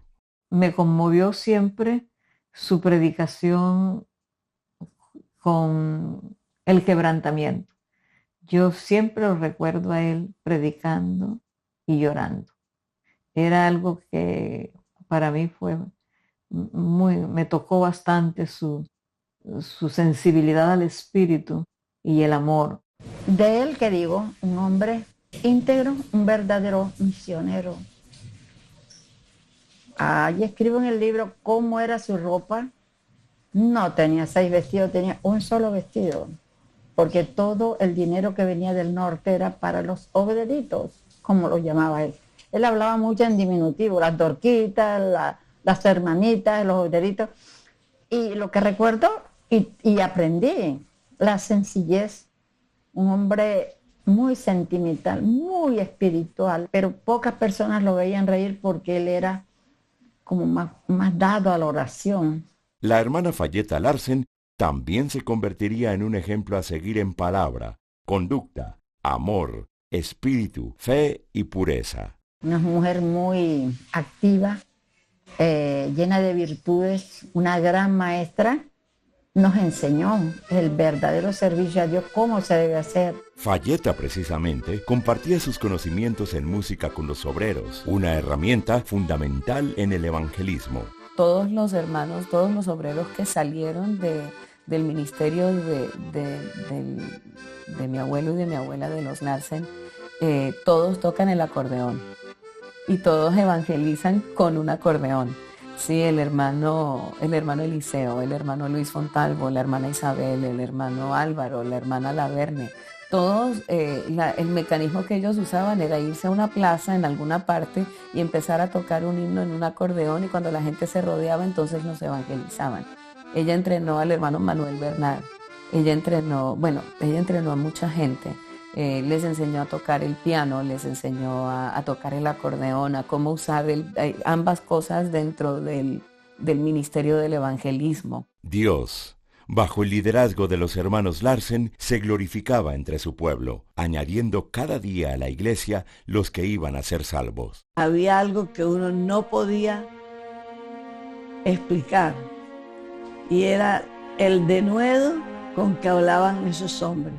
Me conmovió siempre su predicación con el quebrantamiento. Yo siempre lo recuerdo a él predicando y llorando. Era algo que para mí fue me tocó bastante su sensibilidad al espíritu y el amor. De él, que digo, un hombre íntegro, un verdadero misionero. Ahí escribo en el libro cómo era su ropa. No tenía 6 vestidos, tenía un solo vestido, porque todo el dinero que venía del norte era para los obderitos, como lo llamaba él. Él hablaba mucho en diminutivo, las dorquitas, las hermanitas, los obderitos. Y lo que recuerdo y aprendí, la sencillez, un hombre muy sentimental, muy espiritual, pero pocas personas lo veían reír porque él era como más dado a la oración. La hermana Fayetta Larsen también se convertiría en un ejemplo a seguir en palabra, conducta, amor, espíritu, fe y pureza. Una mujer muy activa, llena de virtudes, una gran maestra. Nos enseñó el verdadero servicio a Dios, cómo se debe hacer. Fayetta, precisamente, compartía sus conocimientos en música con los obreros, una herramienta fundamental en el evangelismo. Todos los hermanos, todos los obreros que salieron del ministerio de mi abuelo y de mi abuela, de los Larsen, todos tocan el acordeón y todos evangelizan con un acordeón. Sí, el hermano Eliseo, el hermano Luis Fontalvo, la hermana Isabel, el hermano Álvaro, la hermana Laverne, todos, el mecanismo que ellos usaban era irse a una plaza en alguna parte y empezar a tocar un himno en un acordeón, y cuando la gente se rodeaba, entonces nos evangelizaban. Ella entrenó al hermano Manuel Bernal, ella entrenó a mucha gente. Les enseñó a tocar el piano, les enseñó a tocar el acordeón, a cómo usar ambas cosas dentro del ministerio del evangelismo. Dios, bajo el liderazgo de los hermanos Larsen, se glorificaba entre su pueblo, añadiendo cada día a la iglesia los que iban a ser salvos. Había algo que uno no podía explicar, y era el denuedo con que hablaban esos hombres.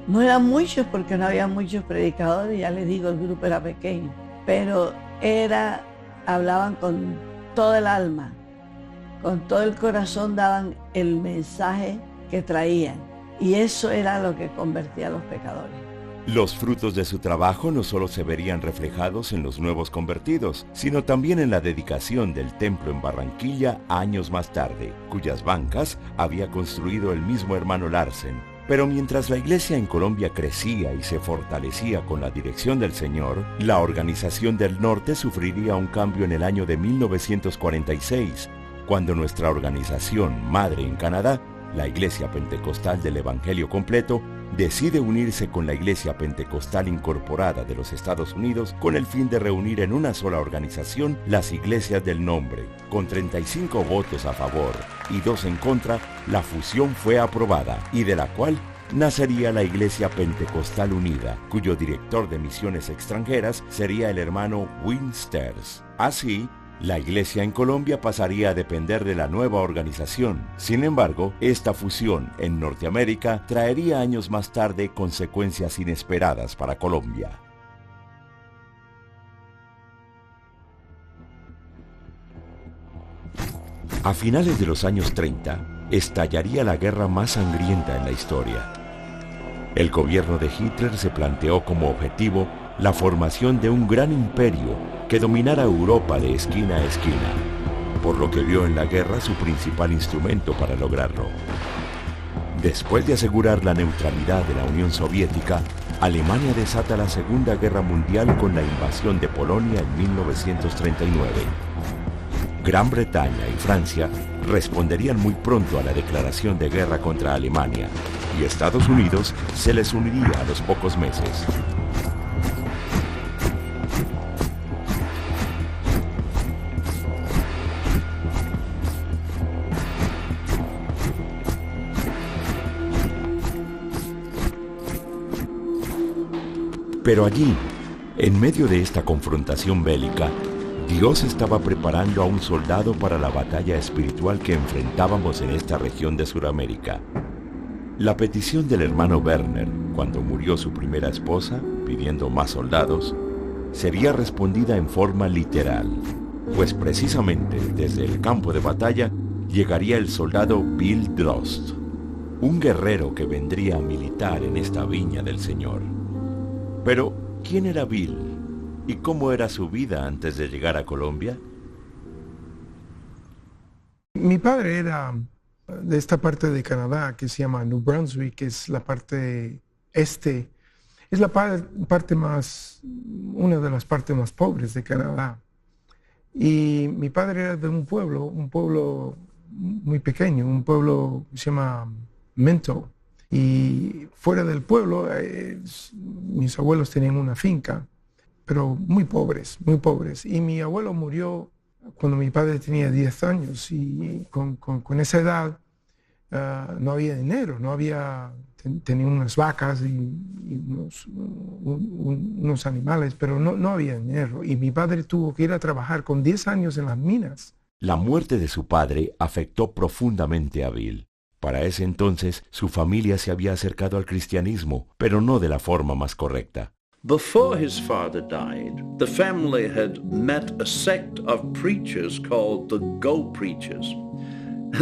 No eran muchos porque no había muchos predicadores, ya les digo, el grupo era pequeño, pero hablaban con todo el alma, con todo el corazón, daban el mensaje que traían, y eso era lo que convertía a los pecadores. Los frutos de su trabajo no solo se verían reflejados en los nuevos convertidos, sino también en la dedicación del templo en Barranquilla años más tarde, cuyas bancas había construido el mismo hermano Larsen. Pero mientras la iglesia en Colombia crecía y se fortalecía con la dirección del Señor, la organización del norte sufriría un cambio en el año de 1946, cuando nuestra organización madre en Canadá, la Iglesia Pentecostal del Evangelio Completo, decide unirse con la Iglesia Pentecostal Incorporada de los Estados Unidos con el fin de reunir en una sola organización las iglesias del nombre. Con 35 votos a favor y 2 en contra, la fusión fue aprobada, y de la cual nacería la Iglesia Pentecostal Unida, cuyo director de misiones extranjeras sería el hermano Win Sters. Así, la iglesia en Colombia pasaría a depender de la nueva organización. Sin embargo, esta fusión en Norteamérica traería años más tarde consecuencias inesperadas para Colombia. A finales de los años 30, estallaría la guerra más sangrienta en la historia. El gobierno de Hitler se planteó como objetivo la formación de un gran imperio que dominara Europa de esquina a esquina, por lo que vio en la guerra su principal instrumento para lograrlo. Después de asegurar la neutralidad de la Unión Soviética, Alemania desata la Segunda Guerra Mundial con la invasión de Polonia en 1939. Gran Bretaña y Francia responderían muy pronto a la declaración de guerra contra Alemania, y Estados Unidos se les uniría a los pocos meses. Pero allí, en medio de esta confrontación bélica, Dios estaba preparando a un soldado para la batalla espiritual que enfrentábamos en esta región de Sudamérica. La petición del hermano Werner, cuando murió su primera esposa, pidiendo más soldados, sería respondida en forma literal. pues precisamente desde el campo de batalla llegaría el soldado Bill Drost, un guerrero que vendría a militar en esta viña del Señor. Pero, ¿quién era Bill? ¿Y cómo era su vida antes de llegar a Colombia? Mi padre era de esta parte de Canadá que se llama New Brunswick, que es la parte este, es la parte más, una de las partes más pobres de Canadá. Y mi padre era de un pueblo muy pequeño, un pueblo que se llama Minto. Y fuera del pueblo, mis abuelos tenían una finca, pero muy pobres, muy pobres. Y mi abuelo murió cuando mi padre tenía 10 años y con esa edad no había dinero, tenía unas vacas y unos animales, pero no había dinero. Y mi padre tuvo que ir a trabajar con 10 años en las minas. La muerte de su padre afectó profundamente a Bill. Para ese entonces, su familia se había acercado al cristianismo, pero no de la forma más correcta. Before his father died, the family had met a sect of preachers called the Go Preachers.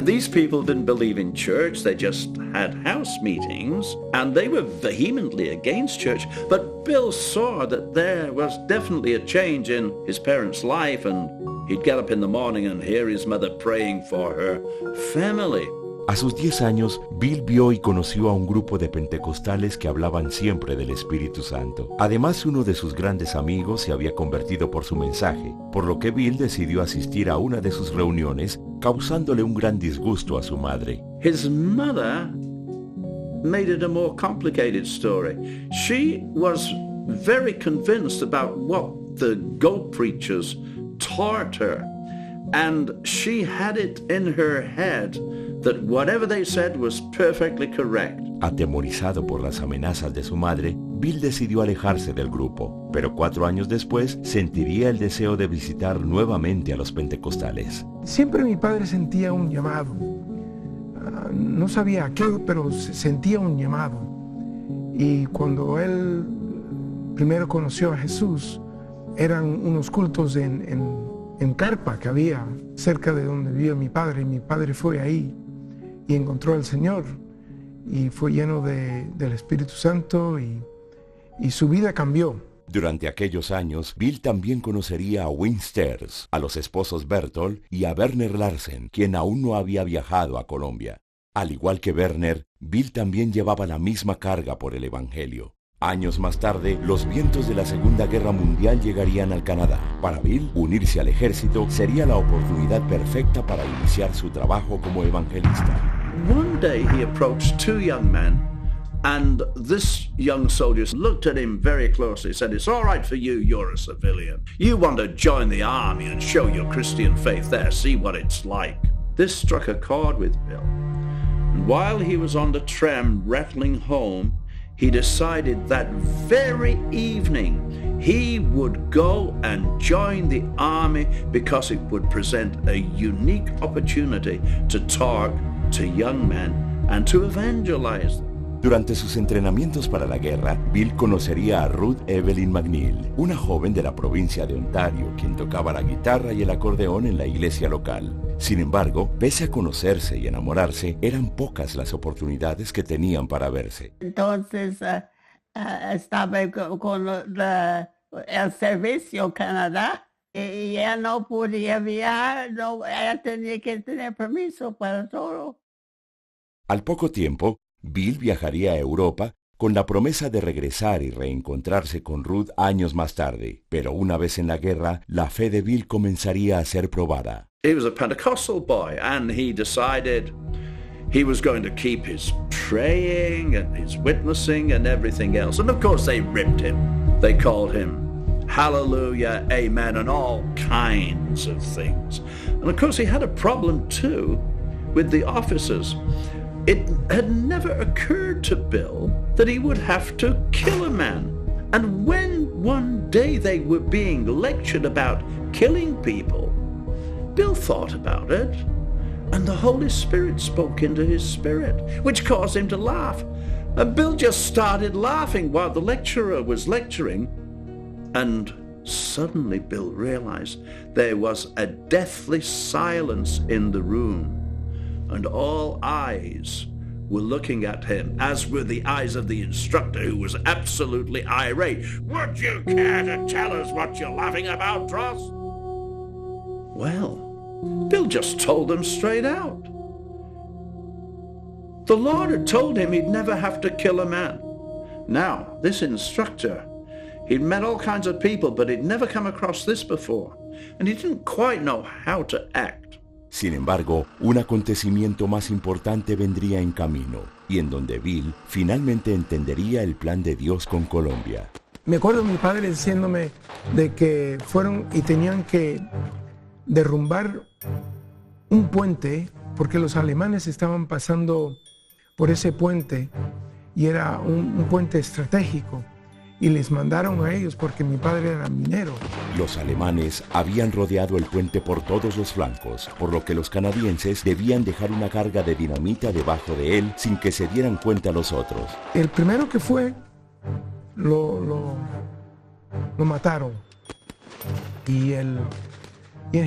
These people didn't believe in church, they just had house meetings, and they were vehemently against church. But Bill saw that there was definitely a change in his parents' life, and he'd get up in the morning and hear his mother praying for her family. A sus 10 años, Bill vio y conoció a un grupo de pentecostales que hablaban siempre del Espíritu Santo. Además, uno de sus grandes amigos se había convertido por su mensaje, por lo que Bill decidió asistir a una de sus reuniones, causándole un gran disgusto a su madre. His mother made it a more complicated story. She was very convinced about what the Go Preachers taught her, and she had it in her head that whatever they said was perfectly correct. Atemorizado por las amenazas de su madre, Bill decidió alejarse del grupo, pero 4 años después sentiría el deseo de visitar nuevamente a los pentecostales. Siempre mi padre sentía un llamado. No sabía a qué, pero sentía un llamado. Y cuando él primero conoció a Jesús, eran unos cultos en carpa que había cerca de donde vivía mi padre. Y mi padre fue ahí y encontró al Señor y fue lleno del Espíritu Santo y su vida cambió. Durante aquellos años, Bill también conocería a Win Sters, a los esposos Berthold y a Werner Larsen, quien aún no había viajado a Colombia. Al igual que Werner, Bill también llevaba la misma carga por el Evangelio. Años más tarde, los vientos de la Segunda Guerra Mundial llegarían al Canadá. Para Bill, unirse al ejército sería la oportunidad perfecta para iniciar su trabajo como evangelista. One day he approached 2 young men, and this young soldier looked at him very closely, said, "It's all right for you, you're a civilian. You want to join the army and show your Christian faith there, see what it's like." This struck a chord with Bill. And while he was on the tram rattling home, he decided that very evening he would go and join the army because it would present a unique opportunity to talk to young men and to evangelize them. Durante sus entrenamientos para la guerra, Bill conocería a Ruth Evelyn McNeil, una joven de la provincia de Ontario, quien tocaba la guitarra y el acordeón en la iglesia local. Sin embargo, pese a conocerse y enamorarse, eran pocas las oportunidades que tenían para verse. Entonces estaba con el servicio Canadá y ella no podía viajar, ella tenía que tener permiso para todo. Al poco tiempo, Bill viajaría a Europa con la promesa de regresar y reencontrarse con Ruth años más tarde. Pero una vez en la guerra, la fe de Bill comenzaría a ser probada. He was a Pentecostal boy, and he decided he was going to keep his praying and his witnessing and everything else. And of course they ripped him. They called him hallelujah, amen, and all kinds of things. And of course he had a problem too with the officers. It had never occurred to Bill that he would have to kill a man. And when one day they were being lectured about killing people, Bill thought about it, and the Holy Spirit spoke into his spirit, which caused him to laugh. And Bill just started laughing while the lecturer was lecturing, and Suddenly Bill realized there was a deathly silence in the room, and all eyes were looking at him, as were the eyes of the instructor, who was absolutely irate. Would you care to tell us what you're laughing about, Dross? Well, Bill just told them straight out. The Lord had told him he'd never have to kill a man. Now, this instructor, he'd met all kinds of people, but he'd never come across this before, and he didn't quite know how to act. Sin embargo, un acontecimiento más importante vendría en camino, y en donde Bill finalmente entendería el plan de Dios con Colombia. Me acuerdo de mi padre diciéndome de que fueron y tenían que derrumbar un puente, porque los alemanes estaban pasando por ese puente, y era un puente estratégico, y les mandaron a ellos porque mi padre era minero. Los alemanes habían rodeado el puente por todos los flancos, por lo que los canadienses debían dejar una carga de dinamita debajo de él sin que se dieran cuenta los otros. El primero que fue, lo mataron. Y en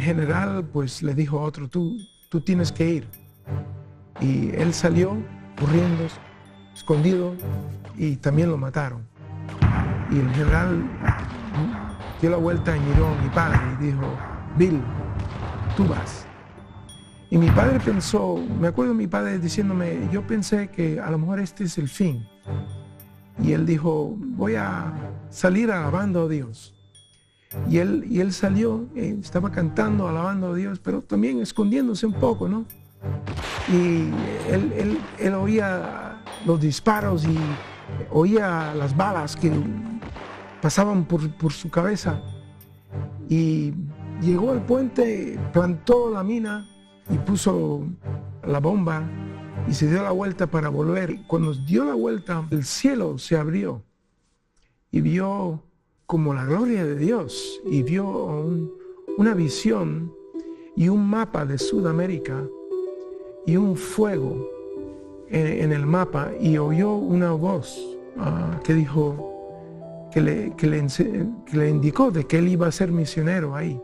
general, pues le dijo a otro, tú tienes que ir. Y él salió corriendo, escondido, y también lo mataron. Y el general dio la vuelta y miró a mi padre y dijo, Bill, tú vas. Y mi padre pensó, me acuerdo de mi padre diciéndome, yo pensé que a lo mejor este es el fin. Y él dijo, voy a salir alabando a Dios. Y él salió, estaba cantando, alabando a Dios, pero también escondiéndose un poco, ¿no? Y él oía los disparos y oía las balas que pasaban por su cabeza, y llegó al puente, plantó la mina y puso la bomba y se dio la vuelta para volver. Cuando dio la vuelta, el cielo se abrió y vio como la gloria de Dios, y vio una visión y un mapa de Sudamérica y un fuego en el mapa, y oyó una voz que dijo, que le indicó de que él iba a ser misionero ahí.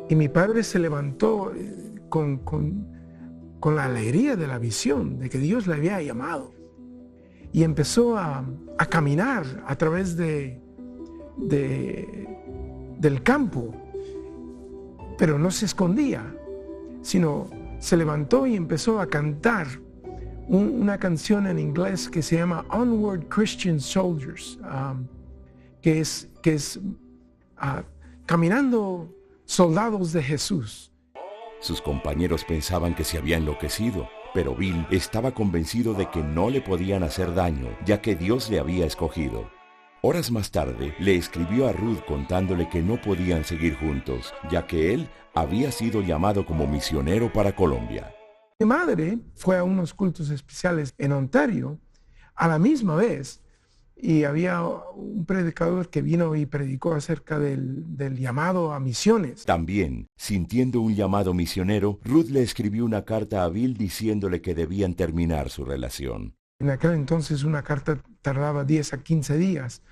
Y mi padre se levantó con la alegría de la visión, de que Dios le había llamado. Y empezó a caminar a través del campo, pero no se escondía, sino se levantó y empezó a cantar una canción en inglés que se llama Onward Christian Soldiers, que es caminando soldados de Jesús. Sus compañeros pensaban que se había enloquecido, pero Bill estaba convencido de que no le podían hacer daño, ya que Dios le había escogido. Horas más tarde, le escribió a Ruth contándole que no podían seguir juntos, ya que él había sido llamado como misionero para Colombia. Mi madre fue a unos cultos especiales en Ontario a la misma vez, y había un predicador que vino y predicó acerca del llamado a misiones. También, sintiendo un llamado misionero, Ruth le escribió una carta a Bill diciéndole que debían terminar su relación. En aquel entonces una carta tardaba 10 a 15 días,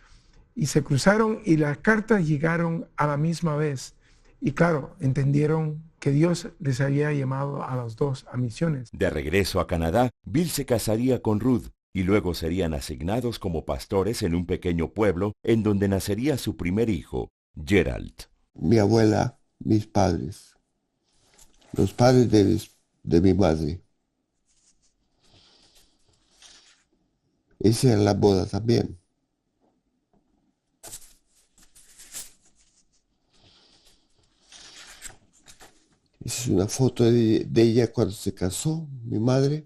y se cruzaron y las cartas llegaron a la misma vez. Y claro, entendieron que Dios les había llamado a los dos a misiones. De regreso a Canadá, Bill se casaría con Ruth, y luego serían asignados como pastores en un pequeño pueblo en donde nacería su primer hijo, Gerald. Mi abuela, mis padres, los padres de mi madre. Esa era la boda también. Esa es una foto de ella cuando se casó, mi madre.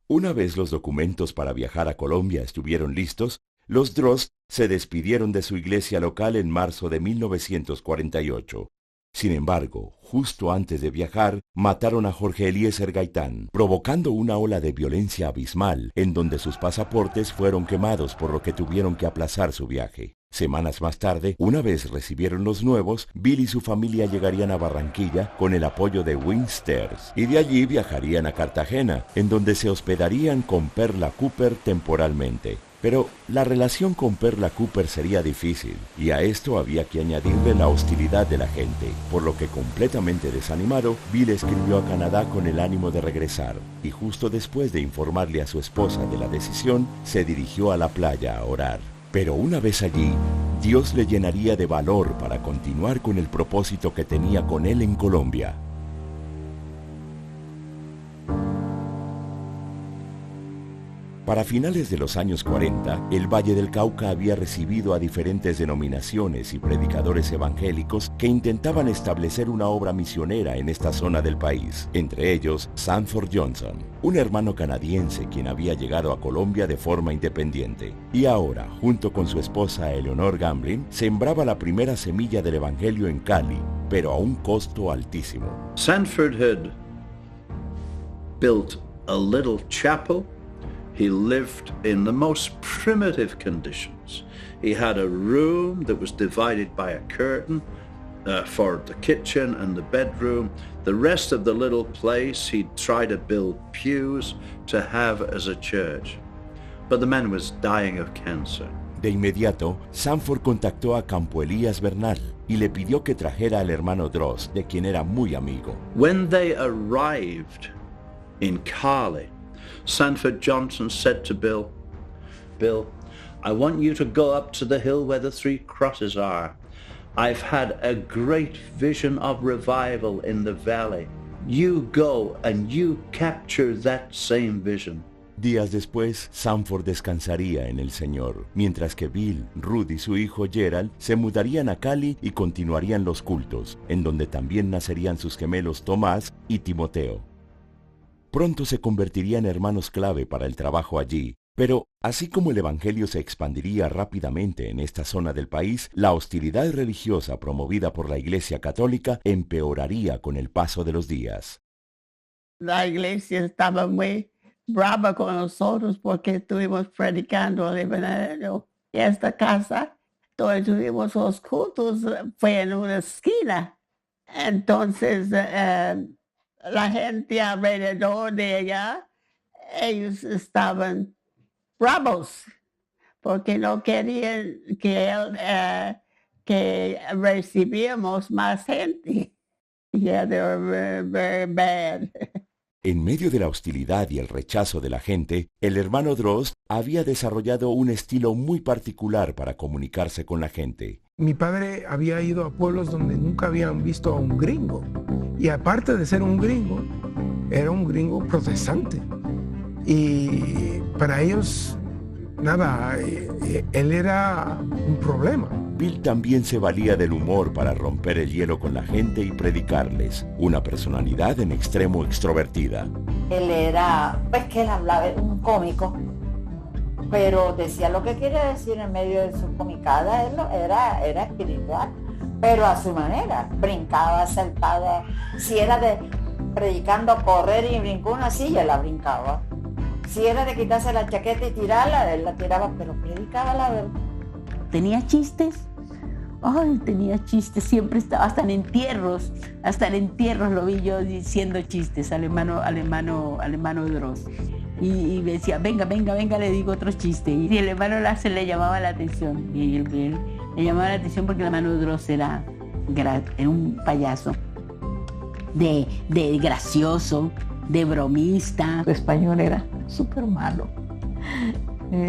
Una vez los documentos para viajar a Colombia estuvieron listos, los Droz se despidieron de su iglesia local en marzo de 1948. Sin embargo, justo antes de viajar, mataron a Jorge Eliezer Gaitán, provocando una ola de violencia abismal, en donde sus pasaportes fueron quemados, por lo que tuvieron que aplazar su viaje. Semanas más tarde, una vez recibieron los nuevos, Bill y su familia llegarían a Barranquilla con el apoyo de Winsters, y de allí viajarían a Cartagena, en donde se hospedarían con Perla Cooper temporalmente. Pero la relación con Perla Cooper sería difícil, y a esto había que añadirle la hostilidad de la gente, por lo que completamente desanimado, Bill escribió a Canadá con el ánimo de regresar, y justo después de informarle a su esposa de la decisión, se dirigió a la playa a orar. Pero una vez allí, Dios le llenaría de valor para continuar con el propósito que tenía con él en Colombia. Para finales de los años 40, el Valle del Cauca había recibido a diferentes denominaciones y predicadores evangélicos que intentaban establecer una obra misionera en esta zona del país, entre ellos Sanford Johnson, un hermano canadiense quien había llegado a Colombia de forma independiente, y ahora, junto con su esposa Eleanor Gamblin, sembraba la primera semilla del evangelio en Cali, pero a un costo altísimo. Sanford had built a little chapel. He lived in the most primitive conditions. He had a room that was divided by a curtain for the kitchen and the bedroom. The rest of the little place he'd try to build pews to have as a church. But the man was dying of cancer. De inmediato, Sanford contactó a Campo Elías Bernal y le pidió que trajera al hermano Droz, de quien era muy amigo. When they arrived in Cali, Sanford Johnson said to Bill, "Bill, I want you to go up to the hill where the 3 crosses are. I've had a great vision of revival in the valley. You go and you capture that same vision." Días después, Sanford descansaría en el Señor, mientras que Bill, Ruth y su hijo Gerald se mudarían a Cali y continuarían los cultos, en donde también nacerían sus gemelos Tomás y Timoteo. Pronto se convertirían en hermanos clave para el trabajo allí, pero así como el evangelio se expandiría rápidamente en esta zona del país, la hostilidad religiosa promovida por la Iglesia Católica empeoraría con el paso de los días. La iglesia estaba muy brava con nosotros porque estuvimos predicando el evangelio. Y esta casa, donde tuvimos los cultos, fue en una esquina. Entonces, la gente alrededor de ella, ellos estaban bravos porque no querían que recibiéramos más gente. Yeah, they were very bad. En medio de la hostilidad y el rechazo de la gente, el hermano Droz había desarrollado un estilo muy particular para comunicarse con la gente. Mi padre había ido a pueblos donde nunca habían visto a un gringo. Y aparte de ser un gringo, era un gringo protestante. Y para ellos, nada, él era un problema. Bill también se valía del humor para romper el hielo con la gente y predicarles, una personalidad en extremo extrovertida. Él era, pues que él hablaba, un cómico, pero decía lo que quería decir en medio de su comicada, él era espiritual, pero a su manera, brincaba, saltaba, si era de predicando correr y brincó una silla, la brincaba. Si era de quitarse la chaqueta y tirarla, él la tiraba, pero predicaba la verdad. ¿Tenía chistes? Ay, tenía chistes, siempre estaba, hasta en entierros lo vi yo diciendo chistes al hermano Droz. Y me decía, venga, le digo otro chiste. Y el hermano Larsen le llamaba la atención. Y él le llamaba la atención porque el hermano Droz era un payaso, de gracioso, de bromista. Su español era súper malo.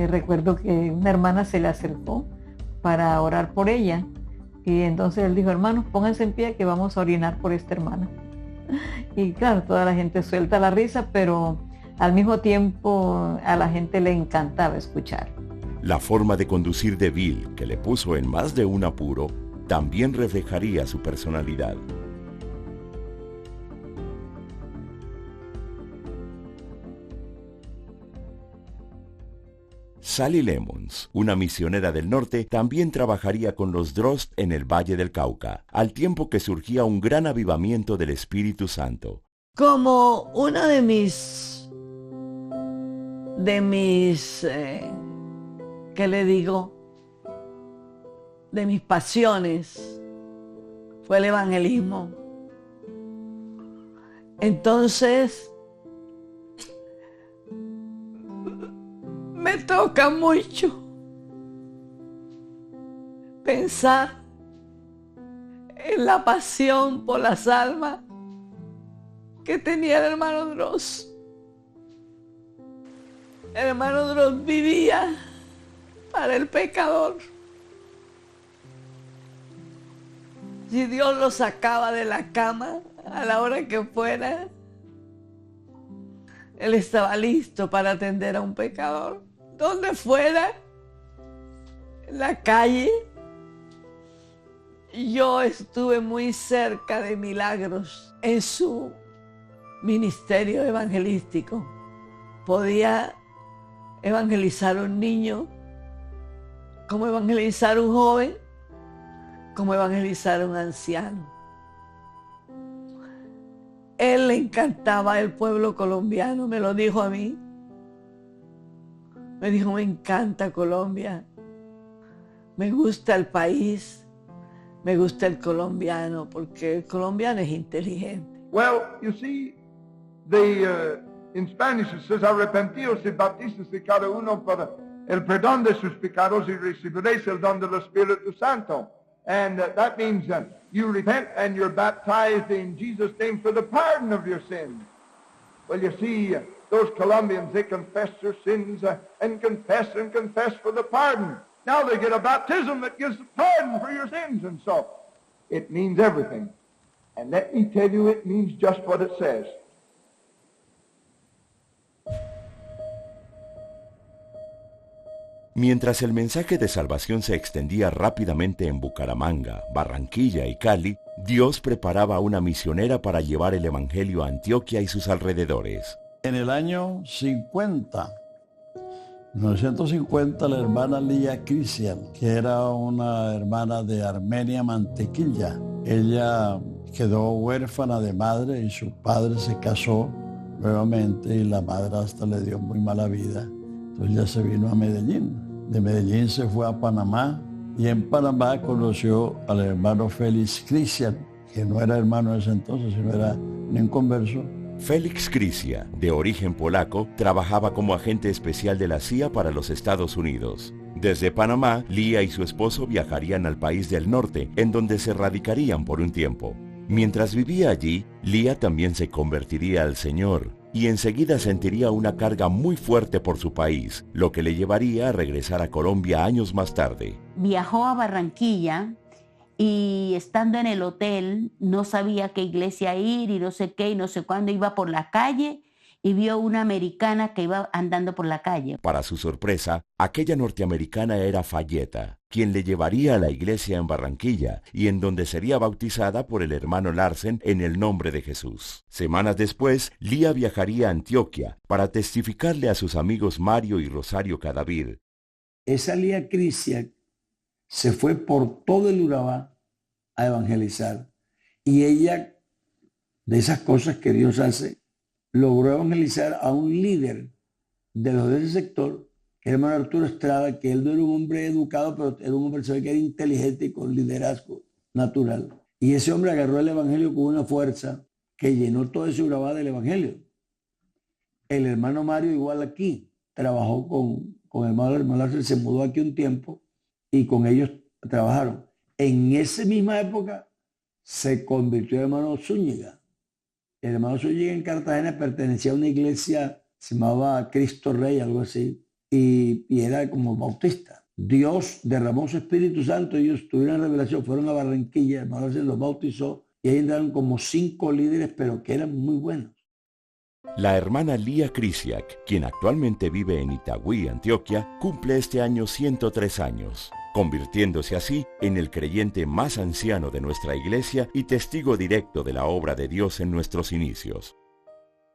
Recuerdo que una hermana se le acercó para orar por ella y entonces él dijo, hermanos, pónganse en pie que vamos a orinar por esta hermana. Y claro, toda la gente suelta la risa, pero al mismo tiempo a la gente le encantaba escuchar. La forma de conducir de Bill, que le puso en más de un apuro, también reflejaría su personalidad. Sally Lemons, una misionera del norte, también trabajaría con los Droz en el Valle del Cauca, al tiempo que surgía un gran avivamiento del Espíritu Santo. Como una de mis, ¿qué le digo? De mis pasiones fue el evangelismo. Entonces, me toca mucho pensar en la pasión por las almas que tenía el hermano Droz. El hermano Droz vivía para el pecador. Si Dios lo sacaba de la cama a la hora que fuera, Él estaba listo para atender a un pecador. Donde fuera, en la calle, yo estuve muy cerca de Milagros en su ministerio evangelístico. Podía evangelizar a un niño, como evangelizar a un joven, como evangelizar a un anciano. Él le encantaba el pueblo colombiano, me lo dijo a mí. Me dijo, me encanta Colombia, me gusta el país, me gusta el colombiano, porque el colombiano es inteligente. Well, you see, in Spanish it says, arrepentidos y bautícese cada uno para el perdón de sus pecados y recibiréis el don del Espíritu Santo. And that means you repent and you're baptized in Jesus' name for the pardon of your sins. Well, you see, those Colombians, they confess their sins and confess for the pardon. Now they get a baptism that gives the pardon for your sins. And so it means everything. And let me tell you, it means just what it says. Mientras el mensaje de salvación se extendía rápidamente en Bucaramanga, Barranquilla y Cali, Dios preparaba a una misionera para llevar el evangelio a Antioquia y sus alrededores. En el año 1950, la hermana Lía Cristian, que era una hermana de Armenia, Mantequilla, ella quedó huérfana de madre y su padre se casó nuevamente y la madrastra le dio muy mala vida. Entonces ella se vino a Medellín. De Medellín se fue a Panamá y en Panamá conoció al hermano Félix Cristian, que no era hermano en ese entonces, sino era un inconverso. Félix Crisia, de origen polaco, trabajaba como agente especial de la CIA para los Estados Unidos. Desde Panamá, Lía y su esposo viajarían al país del norte, en donde se radicarían por un tiempo. Mientras vivía allí, Lía también se convertiría al Señor y enseguida sentiría una carga muy fuerte por su país, lo que le llevaría a regresar a Colombia años más tarde. Viajó a Barranquilla y estando en el hotel no sabía a qué iglesia ir y no sé qué y no sé cuándo, iba por la calle y vio una americana que iba andando por la calle. Para su sorpresa, aquella norteamericana era Fayeta, quien le llevaría a la iglesia en Barranquilla y en donde sería bautizada por el hermano Larsen en el nombre de Jesús. Semanas después, Lía viajaría a Antioquia para testificarle a sus amigos Mario y Rosario Cadavid. Esa Lía Cristian se fue por todo el Urabá a evangelizar y ella, de esas cosas que Dios hace, logró evangelizar a un líder de los de ese sector, que era el hermano Arturo Estrada, que él no era un hombre educado, pero era un hombre que era inteligente y con liderazgo natural. Y ese hombre agarró el evangelio con una fuerza que llenó todo ese Urabá del evangelio. El hermano Mario igual aquí, trabajó con el hermano Larsen, se mudó aquí un tiempo y con ellos trabajaron. En esa misma época se convirtió el hermano Zúñiga. El hermano Zúñiga en Cartagena pertenecía a una iglesia, se llamaba Cristo Rey, algo así, y era como bautista. Dios derramó su Espíritu Santo, ellos tuvieron revelación, fueron a Barranquilla, el hermano Larsen los bautizó, y ahí entraron como 5 líderes, pero que eran muy buenos. La hermana Lía Crisiak, quien actualmente vive en Itagüí, Antioquia, cumple este año 103 años, convirtiéndose así en el creyente más anciano de nuestra iglesia y testigo directo de la obra de Dios en nuestros inicios.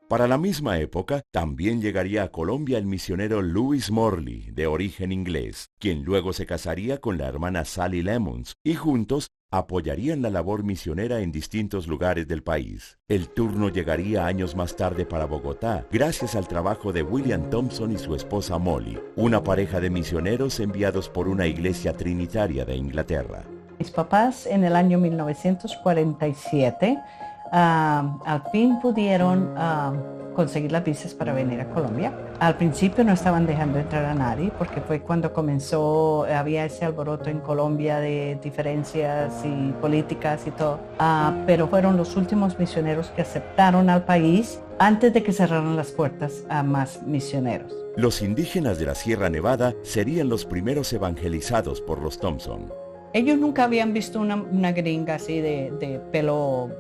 Para la misma época, también llegaría a Colombia el misionero Louis Morley, de origen inglés, quien luego se casaría con la hermana Sally Lemons, y juntos apoyarían la labor misionera en distintos lugares del país. El turno llegaría años más tarde para Bogotá, gracias al trabajo de William Thompson y su esposa Molly, una pareja de misioneros enviados por una iglesia trinitaria de Inglaterra. Mis papás en el año 1947 al fin pudieron conseguir las visas para venir a Colombia. Al principio no estaban dejando entrar a nadie porque fue cuando comenzó, había ese alboroto en Colombia de diferencias y políticas y todo. Pero fueron los últimos misioneros que aceptaron al país antes de que cerraran las puertas a más misioneros. Los indígenas de la Sierra Nevada serían los primeros evangelizados por los Thompson. Ellos nunca habían visto una gringa así de pelo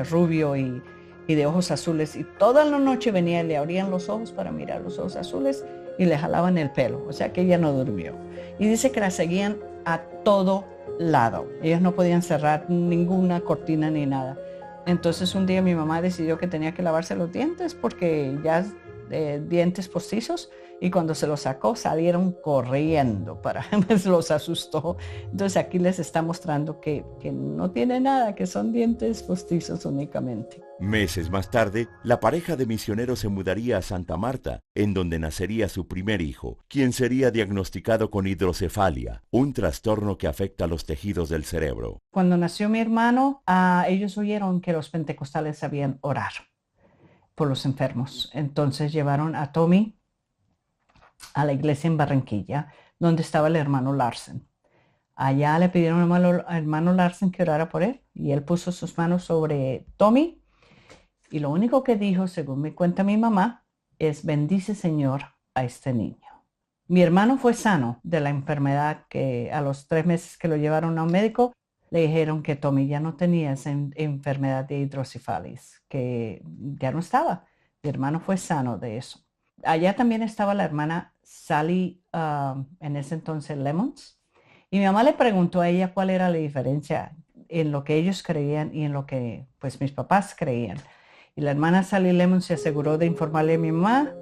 rubio y de ojos azules, y toda la noche venía y le abrían los ojos para mirar los ojos azules y le jalaban el pelo, o sea que ella no durmió. Y dice que la seguían a todo lado. Ellas no podían cerrar ninguna cortina ni nada. Entonces un día mi mamá decidió que tenía que lavarse los dientes porque ya dientes postizos, y cuando se los sacó salieron corriendo los asustó. Entonces aquí les está mostrando que no tiene nada, que son dientes postizos únicamente. Meses más tarde, la pareja de misioneros se mudaría a Santa Marta, en donde nacería su primer hijo, quien sería diagnosticado con hidrocefalia, un trastorno que afecta los tejidos del cerebro. Cuando nació mi hermano, ellos oyeron que los pentecostales sabían orar por los enfermos. Entonces llevaron a Tommy a la iglesia en Barranquilla, donde estaba el hermano Larsen. Allá le pidieron al hermano Larsen que orara por él, y él puso sus manos sobre Tommy, y lo único que dijo, según me cuenta mi mamá, es: bendice, Señor, a este niño. Mi hermano fue sano de la enfermedad, que a los 3 meses que lo llevaron a un médico, le dijeron que Tommy ya no tenía esa enfermedad de hidrocefalis, que ya no estaba. Mi hermano fue sano de eso. Allá también estaba la hermana Sally, en ese entonces Lemons, y mi mamá le preguntó a ella cuál era la diferencia en lo que ellos creían y en lo que pues mis papás creían. Y la hermana Sally Lemons se aseguró de informarle a mi mamá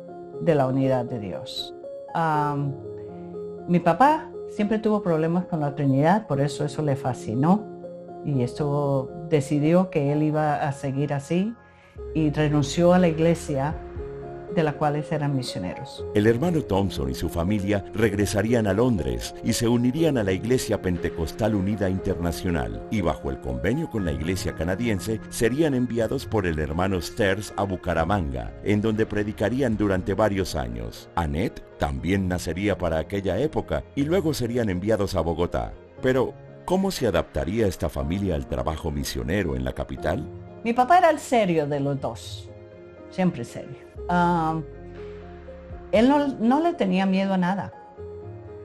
de la unidad de Dios. Mi papá siempre tuvo problemas con la Trinidad, por eso le fascinó, y esto decidió que él iba a seguir así, y renunció a la iglesia de la cual eran misioneros. El hermano Thompson y su familia regresarían a Londres y se unirían a la Iglesia Pentecostal Unida Internacional, y bajo el convenio con la Iglesia canadiense serían enviados por el hermano Sters a Bucaramanga, en donde predicarían durante varios años. Annette también nacería para aquella época y luego serían enviados a Bogotá. Pero, ¿cómo se adaptaría esta familia al trabajo misionero en la capital? Mi papá era el serio de los dos, siempre serio. Él no le tenía miedo a nada.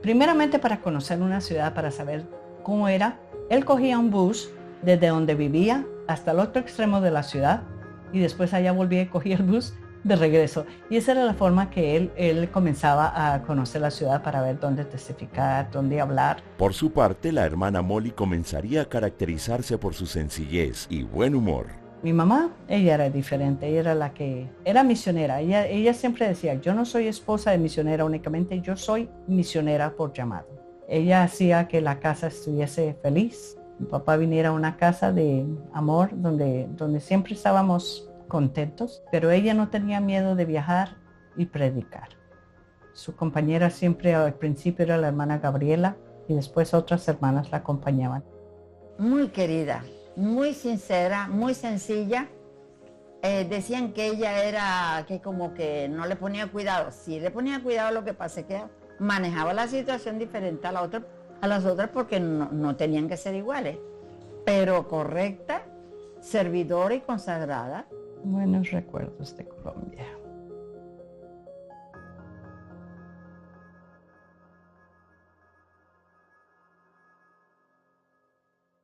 Primeramente, para conocer una ciudad, para saber cómo era, él cogía un bus desde donde vivía hasta el otro extremo de la ciudad, y después allá volvía y cogía el bus de regreso. Y esa era la forma que él comenzaba a conocer la ciudad, para ver dónde testificar, dónde hablar. Por su parte, la hermana Molly comenzaría a caracterizarse por su sencillez y buen humor. Mi mamá, ella era diferente, ella era la que era misionera. Ella siempre decía: yo no soy esposa de misionera únicamente, yo soy misionera por llamado. Ella hacía que la casa estuviese feliz. Mi papá viniera a una casa de amor donde siempre estábamos contentos, pero ella no tenía miedo de viajar y predicar. Su compañera siempre al principio era la hermana Gabriela, y después otras hermanas la acompañaban. Muy querida, muy sincera, muy sencilla. Decían que ella era, que como que no le ponía cuidado. Sí le ponía cuidado, lo que pasa es que manejaba la situación diferente a las otras porque no tenían que ser iguales. Pero correcta, servidora y consagrada. Buenos recuerdos de Colombia.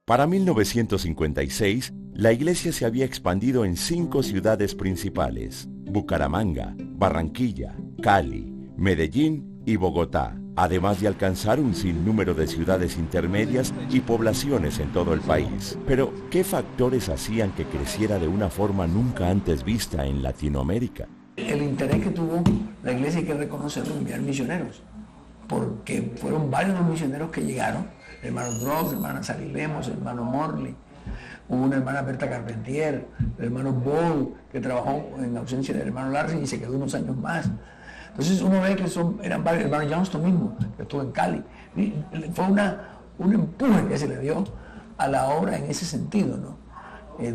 Para 1956, la iglesia se había expandido en 5 ciudades principales: Bucaramanga, Barranquilla, Cali, Medellín y Bogotá, además de alcanzar un sinnúmero de ciudades intermedias y poblaciones en todo el país. Pero, ¿qué factores hacían que creciera de una forma nunca antes vista en Latinoamérica? El interés que tuvo la iglesia, hay que reconocerlo, en enviar misioneros, porque fueron varios los misioneros que llegaron. El hermano Dross, el hermano Sally Lemos, el hermano Morley, hubo una hermana Berta Carpentier, el hermano Ball, que trabajó en ausencia del hermano Larsen y se quedó unos años más. Entonces uno ve que eran varios, el hermano Johnston mismo, que estuvo en Cali. Y fue un empuje que se le dio a la obra en ese sentido, ¿no?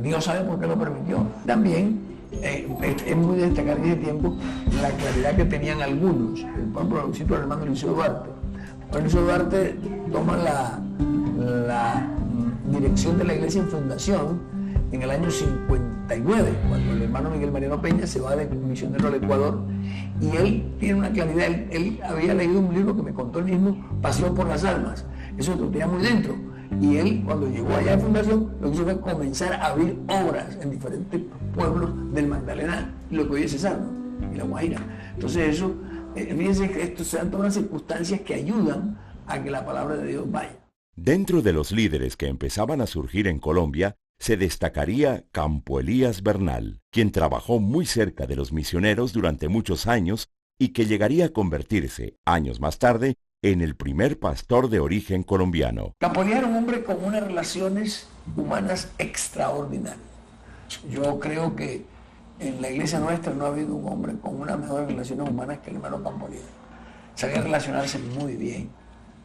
Dios sabe por qué lo permitió. También es muy de destacar en ese tiempo la claridad que tenían algunos. Por ejemplo, cito al hermano Eliseo Duarte. Eliseo Duarte toma la dirección de la iglesia en fundación en el año 59, cuando el hermano Miguel Mariano Peña se va de misionero al Ecuador, y él tiene una claridad. Él había leído un libro que me contó él mismo, Pasión por las Almas. Eso lo tenía muy dentro. Y él, cuando llegó allá a fundación, lo que hizo fue comenzar a abrir obras en diferentes pueblos del Magdalena, lo que hoy es Cesar, ¿no? Y La Guaira. Entonces eso, fíjense que esto se dan todas las circunstancias que ayudan a que la palabra de Dios vaya. Dentro de los líderes que empezaban a surgir en Colombia, se destacaría Campo Elías Bernal, quien trabajó muy cerca de los misioneros durante muchos años y que llegaría a convertirse, años más tarde, en el primer pastor de origen colombiano. Campo Elías era un hombre con unas relaciones humanas extraordinarias. Yo creo que en la iglesia nuestra no ha habido un hombre con unas mejores relaciones humanas que el hermano Campo Elías. Sabía relacionarse muy bien,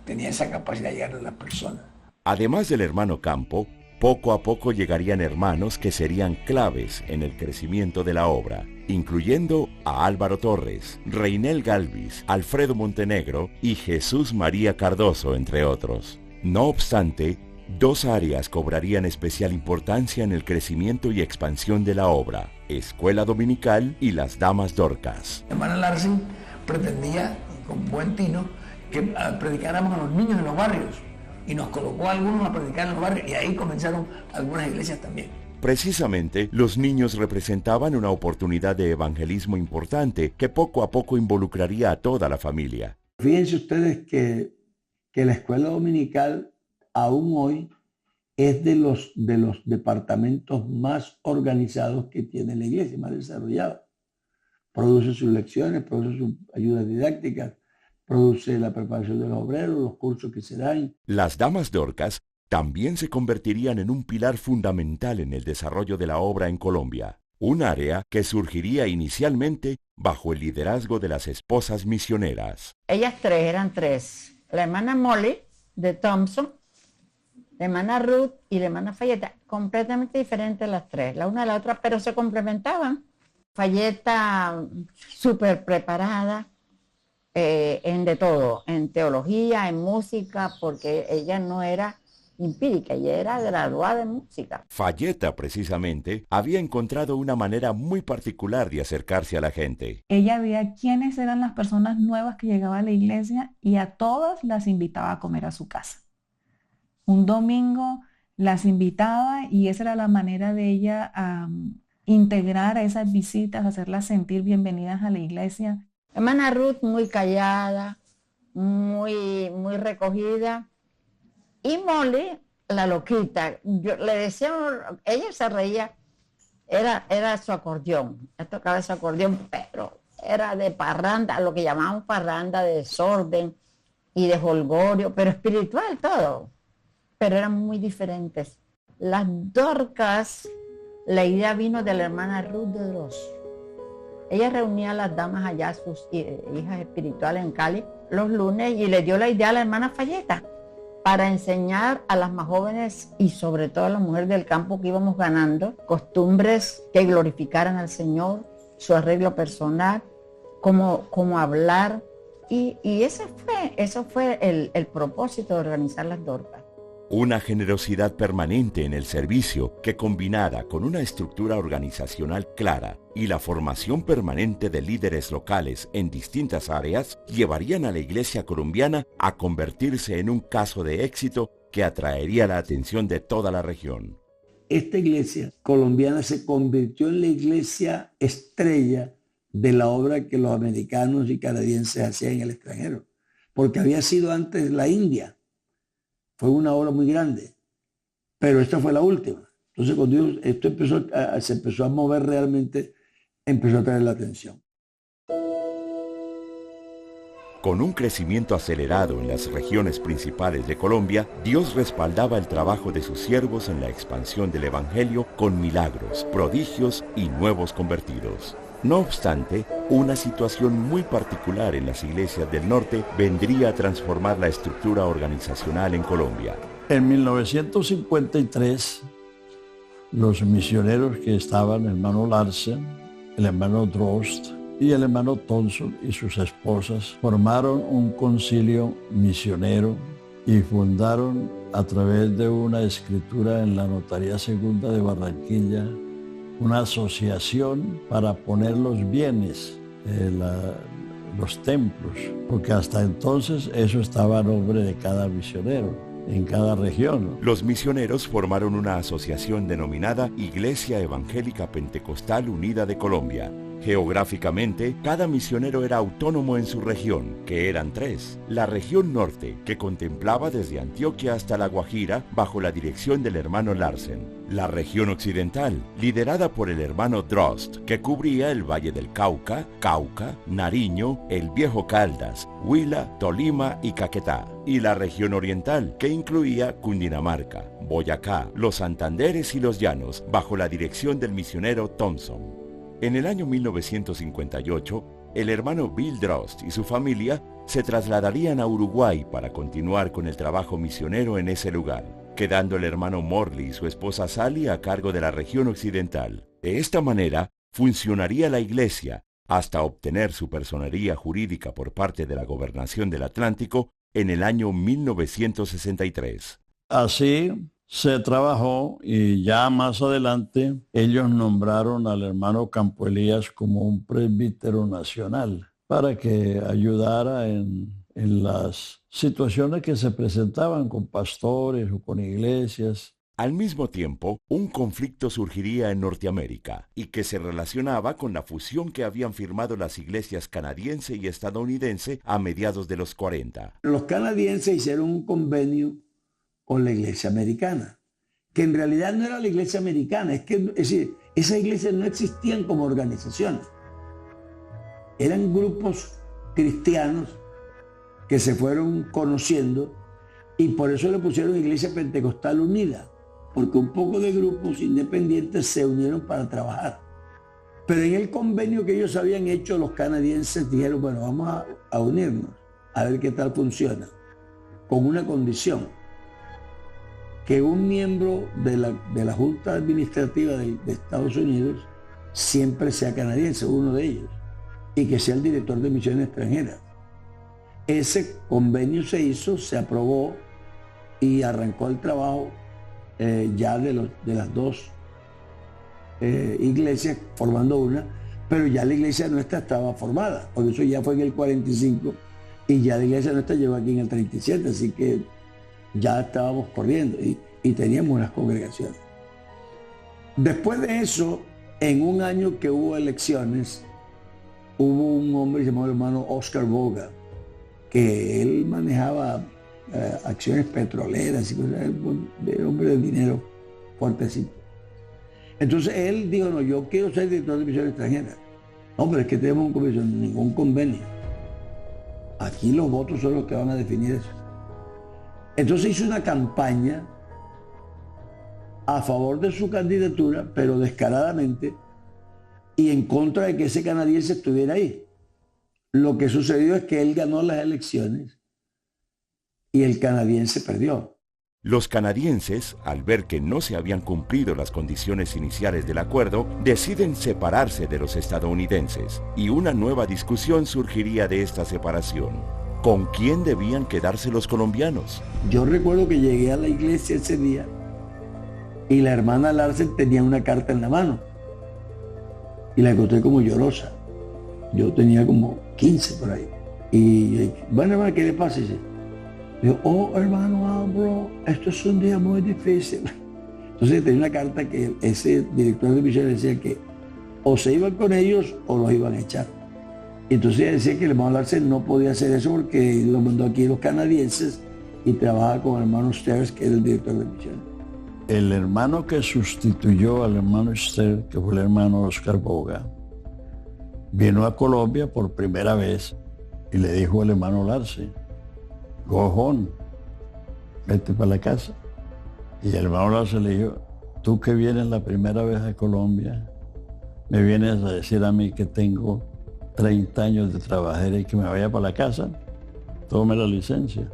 tenía esa capacidad de llegar a las personas. Además del hermano Campo, poco a poco llegarían hermanos que serían claves en el crecimiento de la obra, incluyendo a Álvaro Torres, Reinel Galvis, Alfredo Montenegro y Jesús María Cardoso, entre otros. No obstante, dos áreas cobrarían especial importancia en el crecimiento y expansión de la obra: Escuela Dominical y las Damas Dorcas. Hermana Larsen pretendía, con buen tino, que predicáramos a los niños en los barrios, y nos colocó a algunos a predicar en los barrios, y ahí comenzaron algunas iglesias también. Precisamente, los niños representaban una oportunidad de evangelismo importante que poco a poco involucraría a toda la familia. Fíjense ustedes que la escuela dominical aún hoy es de los departamentos más organizados que tiene la iglesia, más desarrollada. Produce sus lecciones, produce sus ayudas didácticas, produce la preparación de los obreros, los cursos que se dan. Las Damas Dorcas también se convertirían en un pilar fundamental en el desarrollo de la obra en Colombia, un área que surgiría inicialmente bajo el liderazgo de las esposas misioneras. Ellas eran tres: la hermana Molly de Thompson, la hermana Ruth y la hermana Fayeta, completamente diferentes las tres, la una de la otra, pero se complementaban. Fayeta súper preparada, en de todo, en teología, en música, porque ella no era empírica, ella era graduada en música. Fayeta, precisamente, había encontrado una manera muy particular de acercarse a la gente. Ella veía quiénes eran las personas nuevas que llegaban a la iglesia y a todas las invitaba a comer a su casa. Un domingo las invitaba y esa era la manera de ella integrar a esas visitas, hacerlas sentir bienvenidas a la iglesia. Hermana Ruth muy callada, muy recogida. Y Molly, la loquita, yo le decía, ella se reía, era su acordeón, ella tocaba ese acordeón, pero era de parranda, lo que llamaban parranda, de desorden y de jolgorio, pero espiritual todo, pero eran muy diferentes. Las Dorcas, la idea vino de la hermana Ruth de Dross. Ella reunía a las damas allá, sus hijas espirituales en Cali, los lunes, y le dio la idea a la hermana Fayeta para enseñar a las más jóvenes y sobre todo a las mujeres del campo que íbamos ganando costumbres que glorificaran al Señor, su arreglo personal, cómo hablar. Y eso fue el propósito de organizar las Dorcas. Una generosidad permanente en el servicio que, combinada con una estructura organizacional clara y la formación permanente de líderes locales en distintas áreas, llevarían a la iglesia colombiana a convertirse en un caso de éxito que atraería la atención de toda la región. Esta iglesia colombiana se convirtió en la iglesia estrella de la obra que los americanos y canadienses hacían en el extranjero, porque había sido antes la India. Fue una obra muy grande, pero esta fue la última. Entonces, cuando esto se empezó a mover realmente, empezó a traer la atención. Con un crecimiento acelerado en las regiones principales de Colombia, Dios respaldaba el trabajo de sus siervos en la expansión del Evangelio con milagros, prodigios y nuevos convertidos. No obstante, una situación muy particular en las iglesias del norte vendría a transformar la estructura organizacional en Colombia. En 1953, los misioneros que estaban, hermano Larsen, el hermano Drost y el hermano Thompson y sus esposas formaron un concilio misionero y fundaron a través de una escritura en la Notaría Segunda de Barranquilla una asociación para poner los bienes, los templos, porque hasta entonces eso estaba a nombre de cada misionero en cada región. Los misioneros formaron una asociación denominada Iglesia Evangélica Pentecostal Unida de Colombia. Geográficamente, cada misionero era autónomo en su región, que eran 3. La región norte, que contemplaba desde Antioquia hasta La Guajira, bajo la dirección del hermano Larsen. La región occidental, liderada por el hermano Drost, que cubría el Valle del Cauca, Nariño, el Viejo Caldas, Huila, Tolima y Caquetá. Y la región oriental, que incluía Cundinamarca, Boyacá, los Santanderes y los Llanos, bajo la dirección del misionero Thompson. En el año 1958, el hermano Bill Drost y su familia se trasladarían a Uruguay para continuar con el trabajo misionero en ese lugar, quedando el hermano Morley y su esposa Sally a cargo de la región occidental. De esta manera, funcionaría la iglesia hasta obtener su personería jurídica por parte de la Gobernación del Atlántico en el año 1963. Así se trabajó y ya más adelante ellos nombraron al hermano Campo Elías como un presbítero nacional para que ayudara en las situaciones que se presentaban con pastores o con iglesias. Al mismo tiempo, un conflicto surgiría en Norteamérica y que se relacionaba con la fusión que habían firmado las iglesias canadiense y estadounidense a mediados de los 40. Los canadienses hicieron un convenio con la iglesia americana, que en realidad no era la iglesia americana, es decir, esas iglesias no existían como organizaciones. Eran grupos cristianos que se fueron conociendo y por eso le pusieron Iglesia Pentecostal Unida, porque un poco de grupos independientes se unieron para trabajar. Pero en el convenio que ellos habían hecho, los canadienses dijeron, bueno, vamos a unirnos, a ver qué tal funciona, con una condición: que un miembro de la Junta Administrativa de Estados Unidos siempre sea canadiense, uno de ellos, y que sea el director de misiones extranjeras. Ese convenio se hizo, se aprobó y arrancó el trabajo ya de las dos iglesias formando una, pero ya la iglesia nuestra estaba formada, porque eso ya fue en el 45 y ya la iglesia nuestra llegó aquí en el 37, así que ya estábamos corriendo y teníamos unas congregaciones. Después de eso, en un año que hubo elecciones, hubo un hombre llamado el hermano Oscar Boga, que él manejaba acciones petroleras y cosas, de hombre de dinero fuertecito. Entonces él dijo, no, yo quiero ser director de misiones extranjeras. No, pero es que tenemos ningún convenio. Aquí los votos son los que van a definir eso. Entonces hizo una campaña a favor de su candidatura, pero descaradamente, y en contra de que ese canadiense estuviera ahí. Lo que sucedió es que él ganó las elecciones y el canadiense perdió. Los canadienses, al ver que no se habían cumplido las condiciones iniciales del acuerdo, deciden separarse de los estadounidenses y una nueva discusión surgiría de esta separación. ¿Con quién debían quedarse los colombianos? Yo recuerdo que llegué a la iglesia ese día y la hermana Larsen tenía una carta en la mano y la encontré como llorosa. Yo tenía como 15 por ahí. Y bueno, hermano, ¿qué le pasa? Digo, oh, hermano Álvaro, esto es un día muy difícil. Entonces tenía una carta que ese director de misiones decía que o se iban con ellos o los iban a echar. Entonces ella decía que el hermano Larsen no podía hacer eso porque lo mandó aquí los canadienses y trabajaba con el hermano Sters, que era el director de misiones. El hermano que sustituyó al hermano Sters, que fue el hermano Oscar Boga, vino a Colombia por primera vez y le dijo al hermano Larsen, go home, vete para la casa. Y el hermano Larsen le dijo, tú que vienes la primera vez a Colombia, me vienes a decir a mí que tengo 30 años de trabajar y que me vaya para la casa, tome la licencia.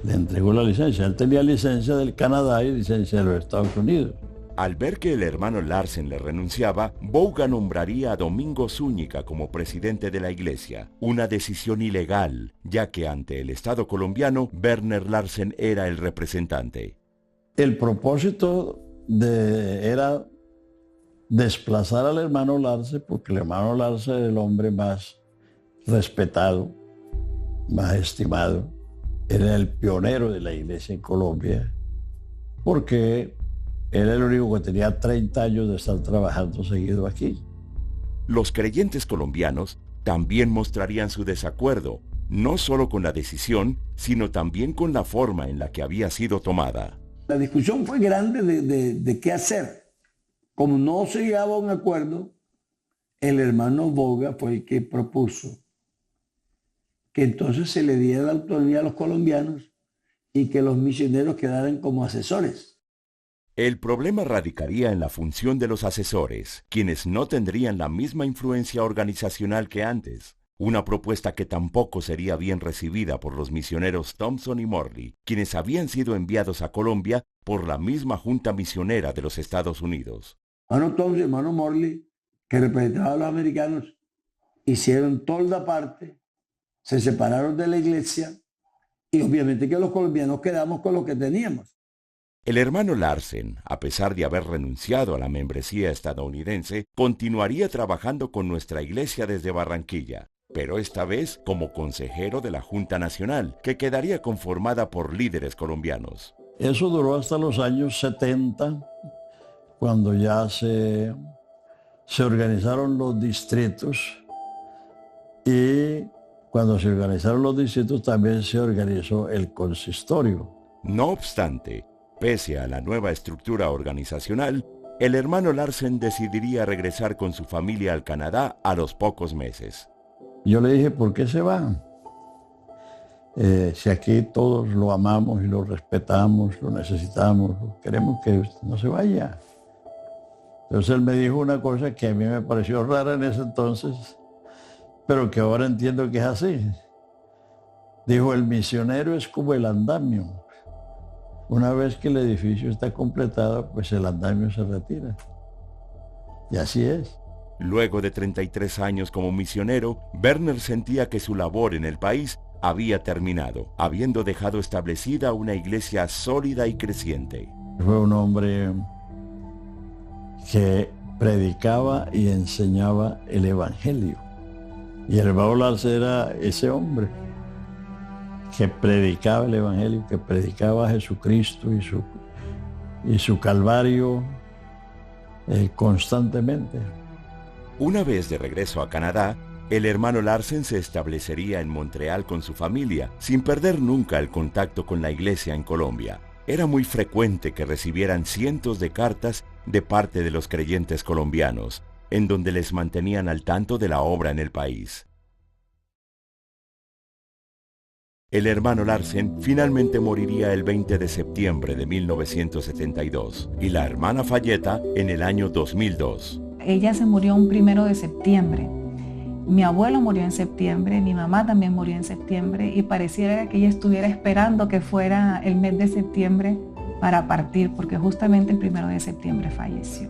Le entregó la licencia. Él tenía licencia del Canadá y licencia de los Estados Unidos. Al ver que el hermano Larsen le renunciaba, Bouga nombraría a Domingo Zúñiga como presidente de la iglesia, una decisión ilegal, ya que ante el Estado colombiano, Werner Larsen era el representante. El propósito era desplazar al hermano Larsen, porque el hermano Larsen era el hombre más respetado, más estimado, era el pionero de la iglesia en Colombia, porque era el único que tenía 30 años de estar trabajando seguido aquí. Los creyentes colombianos también mostrarían su desacuerdo, no solo con la decisión, sino también con la forma en la que había sido tomada. La discusión fue grande de qué hacer. Como no se llegaba a un acuerdo, el hermano Bouga fue el que propuso que entonces se le diera la autonomía a los colombianos y que los misioneros quedaran como asesores. El problema radicaría en la función de los asesores, quienes no tendrían la misma influencia organizacional que antes. Una propuesta que tampoco sería bien recibida por los misioneros Thompson y Morley, quienes habían sido enviados a Colombia por la misma Junta Misionera de los Estados Unidos. Hermano Thompson y hermano Morley, que representaban a los americanos, hicieron tolda aparte, se separaron de la iglesia y obviamente que los colombianos quedamos con lo que teníamos. El hermano Larsen, a pesar de haber renunciado a la membresía estadounidense, continuaría trabajando con nuestra iglesia desde Barranquilla, pero esta vez como consejero de la Junta Nacional, que quedaría conformada por líderes colombianos. Eso duró hasta los años 70, cuando ya se organizaron los distritos, y cuando se organizaron los distritos también se organizó el consistorio. No obstante, pese a la nueva estructura organizacional, el hermano Larsen decidiría regresar con su familia al Canadá a los pocos meses. Yo le dije, ¿por qué se van? Si aquí todos lo amamos y lo respetamos, lo necesitamos, queremos que no se vaya. Entonces él me dijo una cosa que a mí me pareció rara en ese entonces, pero que ahora entiendo que es así. Dijo, el misionero es como el andamio. Una vez que el edificio está completado, pues el andamio se retira. Y así es. Luego de 33 años como misionero, Werner sentía que su labor en el país había terminado, habiendo dejado establecida una iglesia sólida y creciente. Fue un hombre que predicaba y enseñaba el evangelio. Y el hermano Larsen era ese hombre que predicaba el evangelio, que predicaba a Jesucristo y su calvario constantemente. Una vez de regreso a Canadá, el hermano Larsen se establecería en Montreal con su familia, sin perder nunca el contacto con la iglesia en Colombia. Era muy frecuente que recibieran cientos de cartas de parte de los creyentes colombianos, en donde les mantenían al tanto de la obra en el país. El hermano Larsen finalmente moriría el 20 de septiembre de 1972 y la hermana Falleta en el año 2002. Ella se murió un 1 de septiembre. Mi abuelo murió en septiembre, mi mamá también murió en septiembre y pareciera que ella estuviera esperando que fuera el mes de septiembre para partir, porque justamente el 1 de septiembre falleció.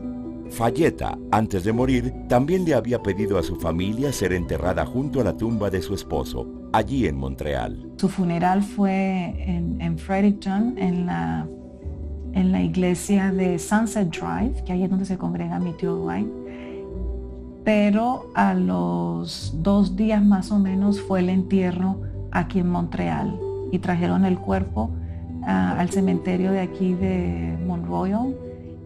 Falleta, antes de morir, también le había pedido a su familia ser enterrada junto a la tumba de su esposo, allí en Montreal. Su funeral fue en Fredericton, en la iglesia de Sunset Drive, que ahí es donde se congrega mi tío Dwight. Pero a los 2 días más o menos fue el entierro aquí en Montreal y trajeron el cuerpo al cementerio de aquí de Mont Royal.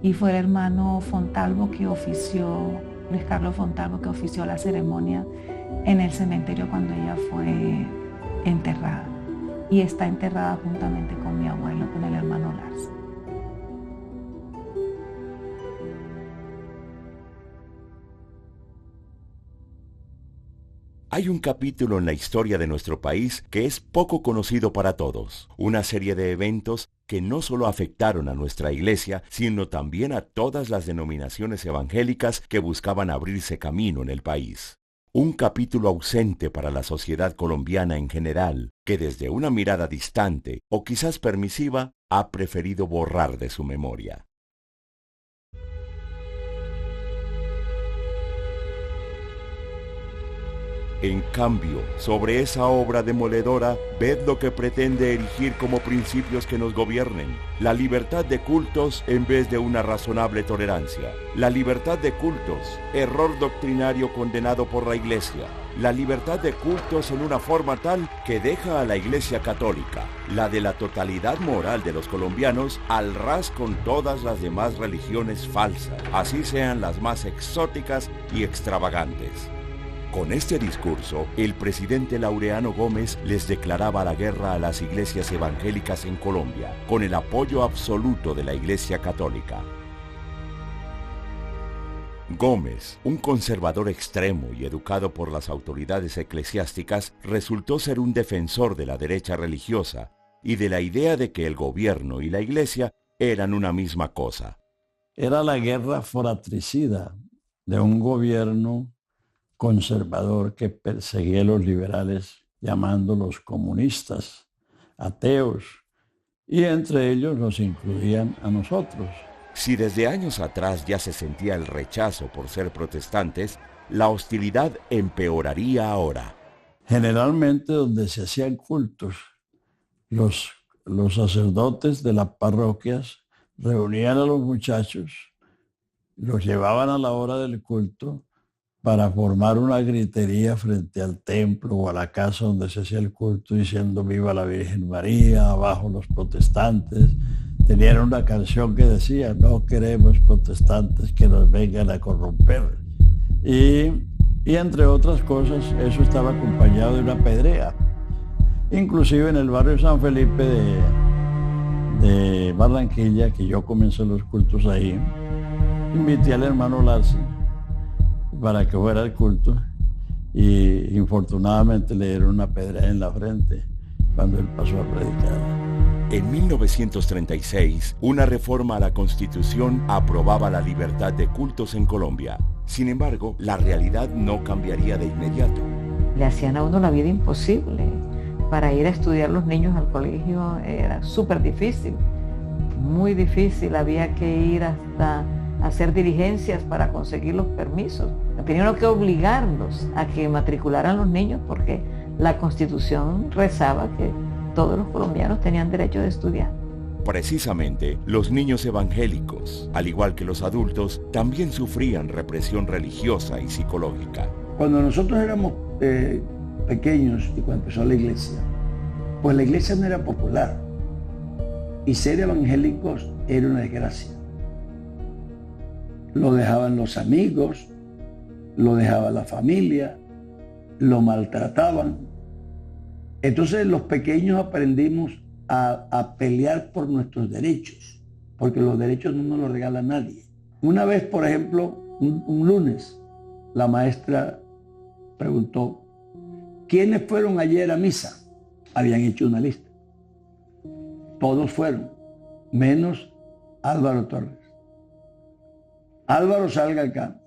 Y fue el hermano Fontalvo que ofició, Luis Carlos Fontalvo, que ofició la ceremonia en el cementerio cuando ella fue enterrada. Y está enterrada juntamente con mi abuelo, con el hermano Larsen. Hay un capítulo en la historia de nuestro país que es poco conocido para todos. Una serie de eventos que no solo afectaron a nuestra iglesia, sino también a todas las denominaciones evangélicas que buscaban abrirse camino en el país. Un capítulo ausente para la sociedad colombiana en general, que desde una mirada distante o quizás permisiva, ha preferido borrar de su memoria. En cambio, sobre esa obra demoledora, ved lo que pretende erigir como principios que nos gobiernen. La libertad de cultos en vez de una razonable tolerancia. La libertad de cultos, error doctrinario condenado por la Iglesia. La libertad de cultos en una forma tal que deja a la Iglesia Católica, la de la totalidad moral de los colombianos, al ras con todas las demás religiones falsas, así sean las más exóticas y extravagantes. Con este discurso, el presidente Laureano Gómez les declaraba la guerra a las iglesias evangélicas en Colombia, con el apoyo absoluto de la Iglesia Católica. Gómez, un conservador extremo y educado por las autoridades eclesiásticas, resultó ser un defensor de la derecha religiosa y de la idea de que el gobierno y la Iglesia eran una misma cosa. Era la guerra fratricida de un gobierno conservador que perseguía a los liberales, llamándolos comunistas, ateos, y entre ellos nos incluían a nosotros. Si desde años atrás ya se sentía el rechazo por ser protestantes, la hostilidad empeoraría ahora. Generalmente donde se hacían cultos, los sacerdotes de las parroquias reunían a los muchachos, los llevaban a la hora del culto para formar una gritería frente al templo o a la casa donde se hacía el culto diciendo viva la Virgen María, abajo los protestantes. Tenían una canción que decía no queremos protestantes que nos vengan a corromper. Y entre otras cosas eso estaba acompañado de una pedrea. Inclusive en el barrio San Felipe de Barranquilla, que yo comencé los cultos ahí, invité al hermano Larsi para que fuera al culto y infortunadamente le dieron una pedra en la frente cuando él pasó a predicar. En 1936, una reforma a la Constitución aprobaba la libertad de cultos en Colombia. Sin embargo, la realidad no cambiaría de inmediato. Le hacían a uno la vida imposible. Para ir a estudiar los niños al colegio era súper difícil, muy difícil. Había que ir hasta hacer diligencias para conseguir los permisos. Tenían que obligarlos a que matricularan los niños porque la Constitución rezaba que todos los colombianos tenían derecho de estudiar. Precisamente, los niños evangélicos, al igual que los adultos, también sufrían represión religiosa y psicológica. Cuando nosotros éramos pequeños y cuando empezó la iglesia, pues la iglesia no era popular y ser evangélicos era una desgracia. Lo dejaban los amigos, lo dejaba la familia, lo maltrataban. Entonces los pequeños aprendimos a pelear por nuestros derechos, porque los derechos no nos los regala nadie. Una vez, por ejemplo, un lunes, la maestra preguntó, ¿quiénes fueron ayer a misa? Habían hecho una lista. Todos fueron, menos Álvaro Torres. Álvaro, salga acá.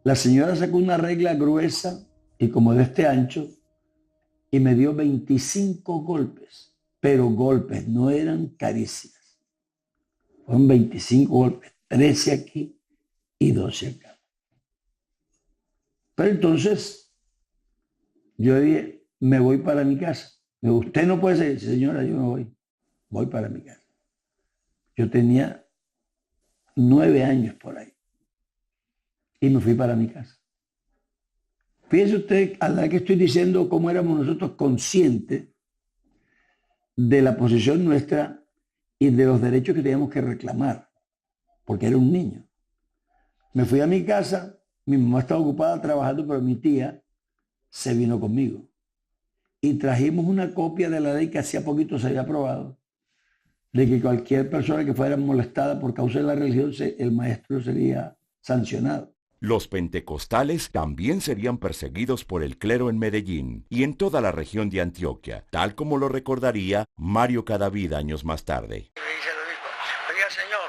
La señora sacó una regla gruesa y como de este ancho y me dio 25 golpes, pero golpes, no eran caricias. Fueron 25 golpes, 13 aquí y 12 acá. Pero entonces yo dije, me voy para mi casa. Me dijo, usted no puede ser, señora, yo no voy para mi casa. Yo tenía 9 años por ahí y me fui para mi casa. Fíjese usted, a la que estoy diciendo cómo éramos nosotros conscientes de la posición nuestra y de los derechos que teníamos que reclamar, porque era un niño. Me fui a mi casa, mi mamá estaba ocupada trabajando, pero mi tía se vino conmigo. Y trajimos una copia de la ley que hacía poquito se había aprobado, de que cualquier persona que fuera molestada por causa de la religión, el maestro sería sancionado. Los pentecostales también serían perseguidos por el clero en Medellín y en toda la región de Antioquia, tal como lo recordaría Mario Cadavid años más tarde. Dice el obispo, oiga señor,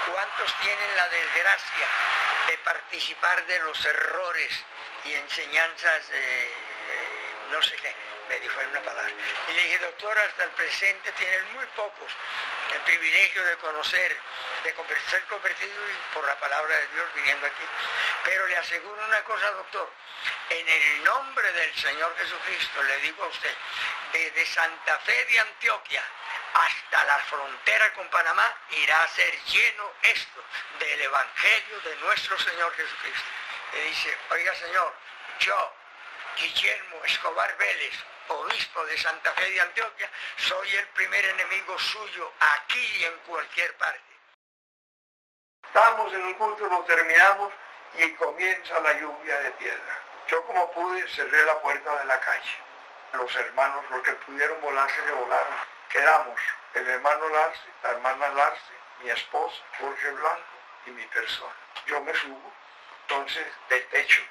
¿cuántos tienen la desgracia de participar de los errores y enseñanzas no sé qué? Me dijo en una palabra. Y le dije, doctor, hasta el presente tienen muy pocos el privilegio de conocer ser convertido por la palabra de Dios viniendo aquí. Pero le aseguro una cosa, doctor, en el nombre del Señor Jesucristo le digo a usted, desde Santa Fe de Antioquia hasta la frontera con Panamá irá a ser lleno esto del Evangelio de nuestro Señor Jesucristo. Le dice, oiga Señor, yo, Guillermo Escobar Vélez, obispo de Santa Fe de Antioquia, soy el primer enemigo suyo aquí y en cualquier parte. Estamos en un culto, lo terminamos y comienza la lluvia de piedra. Yo como pude cerré la puerta de la calle. Los hermanos, los que pudieron volar, se volaron. Quedamos el hermano Larce, la hermana Larce, mi esposa, Jorge Blanco y mi persona. Yo me subo, entonces del techo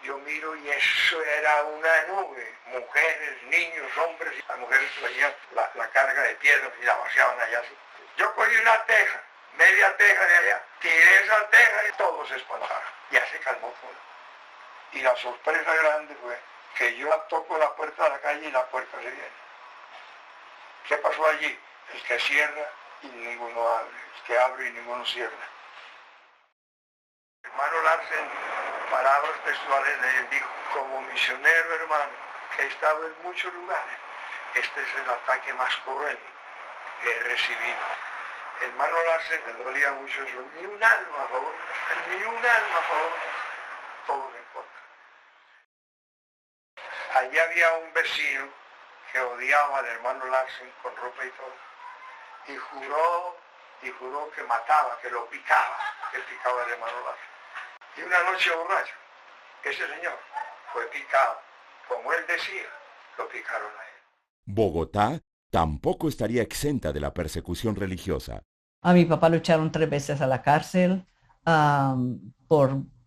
yo miro y eso era una nube, mujeres, niños, hombres, y las mujeres traían la carga de piedras y la vaciaban allá. Yo cogí una teja, media teja de allá, tiré esa teja y todos se espantaron. Ya se calmó todo. Y la sorpresa grande fue que yo toco la puerta de la calle y la puerta se viene. ¿Qué pasó allí? El que cierra y ninguno abre, el que abre y ninguno cierra. Hermano Larsen, palabras textuales de él, dijo, como misionero hermano, que he estado en muchos lugares, este es el ataque más cruel que he recibido. Hermano Larsen, me dolía mucho eso, ni un alma a favor, ni un alma a favor, todo en contra. Allí había un vecino que odiaba al hermano Larsen con ropa y todo, y juró que mataba, que lo picaba, que picaba al hermano Larsen. Y una noche borracho, ese señor fue picado, como él decía, lo picaron a él. Bogotá tampoco estaría exenta de la persecución religiosa. A mi papá lo echaron 3 veces a la cárcel,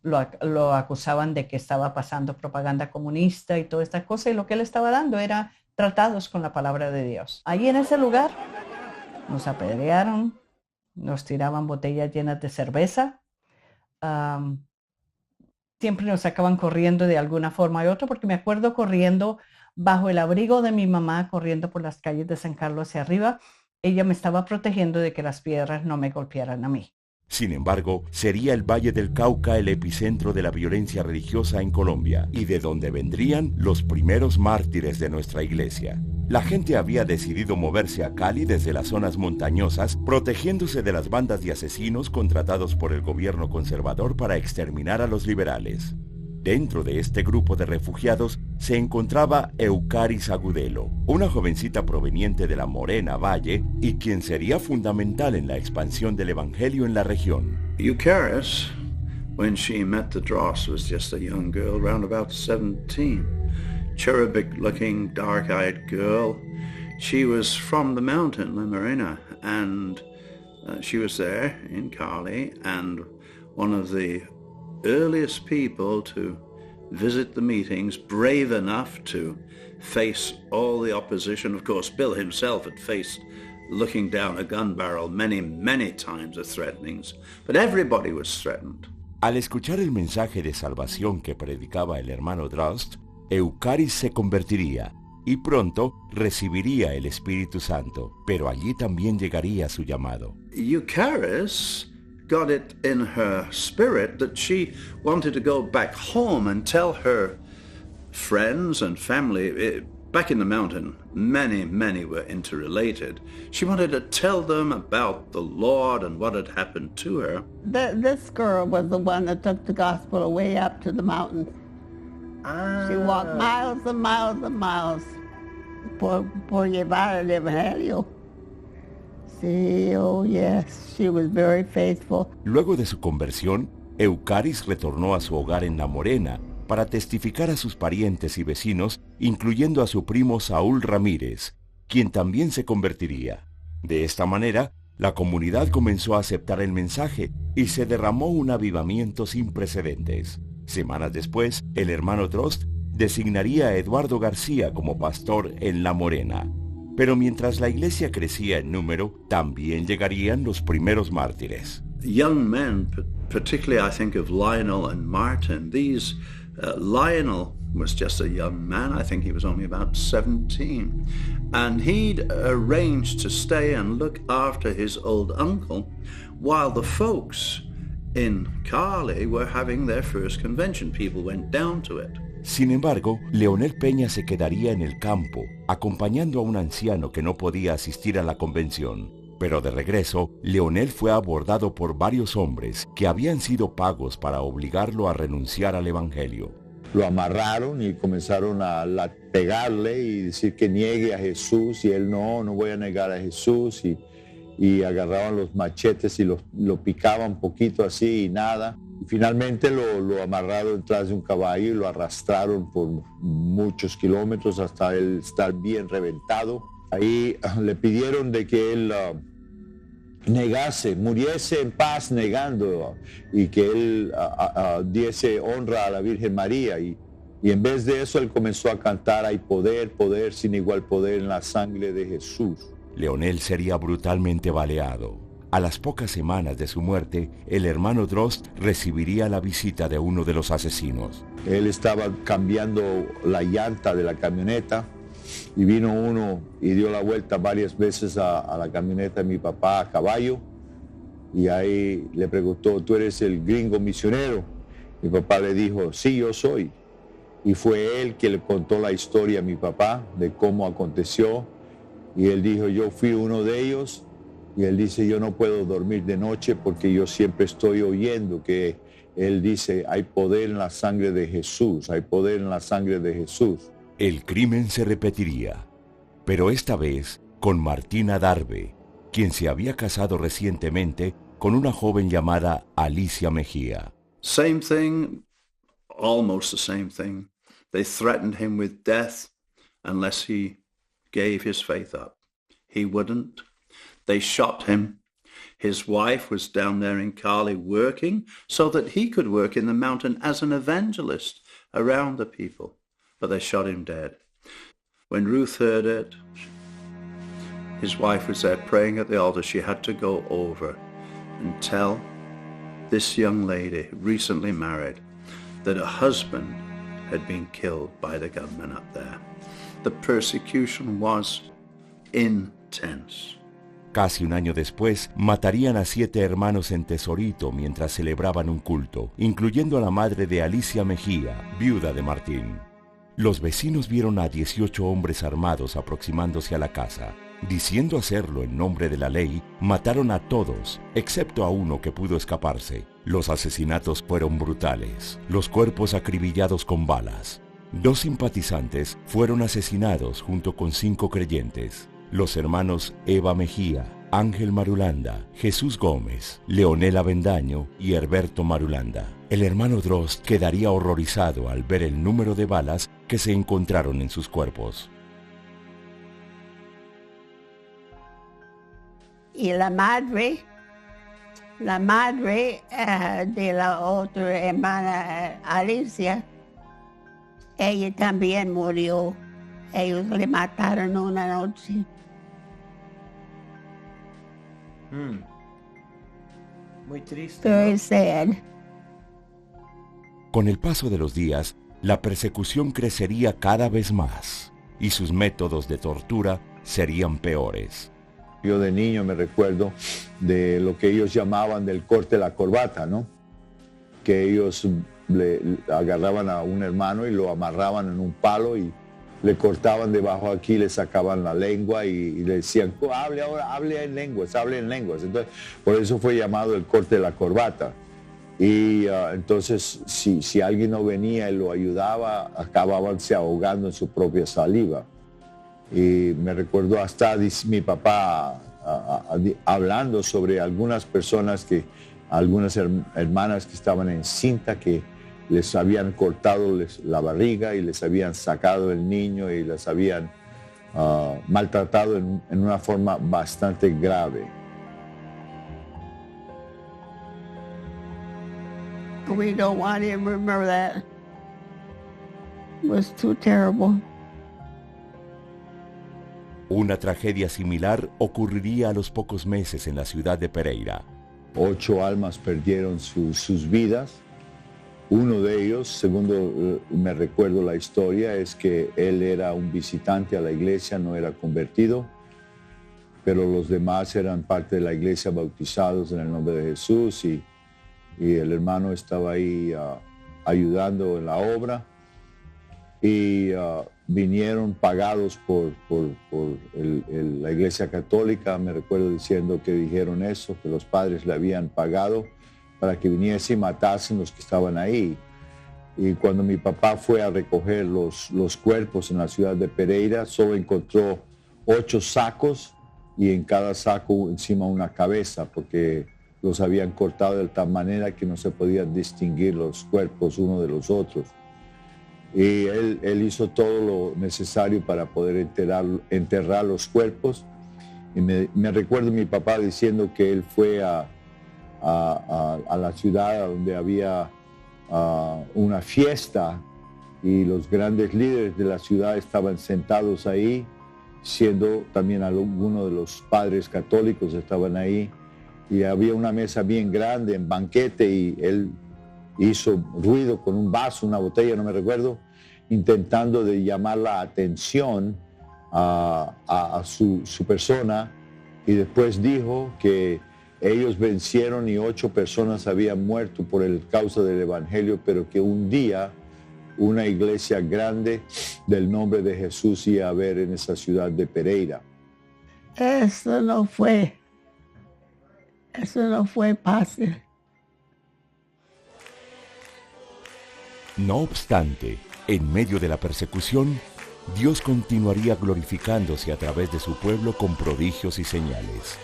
lo acusaban de que estaba pasando propaganda comunista y toda esta cosa, y lo que él estaba dando era tratados con la palabra de Dios. Allí en ese lugar nos apedrearon, nos tiraban botellas llenas de cerveza, siempre nos sacaban corriendo de alguna forma u otra, porque me acuerdo corriendo bajo el abrigo de mi mamá, corriendo por las calles de San Carlos hacia arriba. Ella me estaba protegiendo de que las piedras no me golpearan a mí. Sin embargo, sería el Valle del Cauca el epicentro de la violencia religiosa en Colombia y de donde vendrían los primeros mártires de nuestra iglesia. La gente había decidido moverse a Cali desde las zonas montañosas, protegiéndose de las bandas de asesinos contratados por el gobierno conservador para exterminar a los liberales. Dentro de este grupo de refugiados se encontraba Eucaris Agudelo, una jovencita proveniente de la Morena Valle y quien sería fundamental en la expansión del evangelio en la región. Eucaris, when she met the Dross, was just a young girl, around about 17. Cherubic-looking, dark-eyed girl. She was from the mountain, La Morena, and she was there in Cali, and one of the earliest people to visit the meetings, brave enough to face all the opposition. Of course, Bill himself had faced looking down a gun barrel many times the threatenings, but everybody was threatened. Al escuchar el mensaje de salvación que predicaba el hermano Drost, Eucaris se convertiría y pronto recibiría el Espíritu Santo, pero allí también llegaría su llamado. Eucaris got it in her spirit that she wanted to go back home and tell her friends and family. Back in the mountain, many were interrelated. She wanted to tell them about the Lord and what had happened to her. This girl was the one that took the gospel way up to the mountain. She walked miles and miles and miles por llevar el evangelio. Sí, oh yes, she was very faithful. Luego de su conversión, Eucaris retornó a su hogar en La Morena para testificar a sus parientes y vecinos, incluyendo a su primo Saúl Ramírez, quien también se convertiría. De esta manera, la comunidad comenzó a aceptar el mensaje y se derramó un avivamiento sin precedentes. Semanas después, el hermano Drost designaría a Eduardo García como pastor en La Morena. Pero mientras la iglesia crecía en número, también llegarían los primeros mártires. Young men, particularly I think of Lionel and Martin. Lionel was just a young man. I think he was only about 17. And he'd arranged to stay and look after his old uncle while the folks in Cali were having their first convention. People went down to it. Sin embargo, Leonel Peña se quedaría en el campo, acompañando a un anciano que no podía asistir a la convención. Pero de regreso, Leonel fue abordado por varios hombres que habían sido pagos para obligarlo a renunciar al Evangelio. Lo amarraron y comenzaron a pegarle y decir que niegue a Jesús, y él no voy a negar a Jesús, y agarraban los machetes y lo picaban un poquito así y nada. Y finalmente lo amarraron detrás de un caballo y lo arrastraron por muchos kilómetros hasta él estar bien reventado. Ahí le pidieron de que él negase, muriese en paz negando, y que él diese honra a la Virgen María. Y en vez de eso él comenzó a cantar: hay poder, poder, sin igual poder en la sangre de Jesús. Leonel sería brutalmente baleado. A las pocas semanas de su muerte, el hermano Drost recibiría la visita de uno de los asesinos. Él estaba cambiando la llanta de la camioneta y vino uno y dio la vuelta varias veces a la camioneta de mi papá a caballo, y ahí le preguntó: ¿tú eres el gringo misionero? Mi papá le dijo: sí, yo soy. Y fue él que le contó la historia a mi papá de cómo aconteció, y él dijo: yo fui uno de ellos. Y él dice: yo no puedo dormir de noche porque yo siempre estoy oyendo que él dice: hay poder en la sangre de Jesús, hay poder en la sangre de Jesús. El crimen se repetiría, pero esta vez con Martina Darbe, quien se había casado recientemente con una joven llamada Alicia Mejía. Same thing, almost the same thing. They threatened him with death unless he gave his faith up. He wouldn't. They shot him. His wife was down there in Cali working so that he could work in the mountain as an evangelist around the people. But they shot him dead. When Ruth heard it, his wife was there praying at the altar. She had to go over and tell this young lady, recently married, that her husband had been killed by the gunmen up there. The persecution was intense. Casi un año después, matarían a 7 hermanos en Tesorito mientras celebraban un culto, incluyendo a la madre de Alicia Mejía, viuda de Martín. Los vecinos vieron a 18 hombres armados aproximándose a la casa. Diciendo hacerlo en nombre de la ley, mataron a todos, excepto a uno que pudo escaparse. Los asesinatos fueron brutales, los cuerpos acribillados con balas. 2 simpatizantes fueron asesinados junto con 5 creyentes. Los hermanos Eva Mejía, Ángel Marulanda, Jesús Gómez, Leonel Avendaño y Herberto Marulanda. El hermano Drost quedaría horrorizado al ver el número de balas que se encontraron en sus cuerpos. Y la madre de la otra hermana, Alicia, ella también murió. Ellos le mataron una noche. Muy triste. Very sad. Con el paso de los días, la persecución crecería cada vez más y sus métodos de tortura serían peores. Yo de niño me recuerdo de lo que ellos llamaban del corte de la corbata, ¿no? Que ellos le agarraban a un hermano y lo amarraban en un palo y le cortaban debajo aquí, le sacaban la lengua y le decían: hable ahora, hable en lenguas. Entonces, por eso fue llamado el corte de la corbata. Y entonces, si alguien no venía y lo ayudaba, acababan se ahogando en su propia saliva. Y me recuerdo hasta mi papá hablando sobre algunas personas, algunas hermanas que estaban en cinta, que les habían cortado la barriga y les habían sacado el niño y les habían maltratado en una forma bastante grave. We don't want to remember that. It was too terrible. Una tragedia similar ocurriría a los pocos meses en la ciudad de Pereira. 8 almas perdieron sus vidas. Uno de ellos, segundo me recuerdo la historia, es que él era un visitante a la iglesia, no era convertido. pero los demás eran parte de la iglesia bautizados en el nombre de Jesús y el hermano estaba ahí ayudando en la obra y vinieron pagados por la iglesia católica. Me recuerdo diciendo que dijeron eso, que los padres le habían pagado para que viniese y matasen los que estaban ahí. Y cuando mi papá fue a recoger los cuerpos en la ciudad de Pereira, solo encontró 8 sacos y en cada saco encima una cabeza, porque los habían cortado de tal manera que no se podían distinguir los cuerpos uno de los otros. Y él hizo todo lo necesario para poder enterrar los cuerpos. Y me recuerdo mi papá diciendo que él fue a la ciudad donde había una fiesta y los grandes líderes de la ciudad estaban sentados ahí, siendo también algunos de los padres católicos estaban ahí, y había una mesa bien grande en banquete y él hizo ruido con un vaso, una botella, no me recuerdo, intentando de llamar la atención a su persona, y después dijo que ellos vencieron y 8 personas habían muerto por el causa del evangelio, pero que un día una iglesia grande del nombre de Jesús iba a haber en esa ciudad de Pereira. Eso no fue fácil. No obstante, en medio de la persecución, Dios continuaría glorificándose a través de su pueblo con prodigios y señales.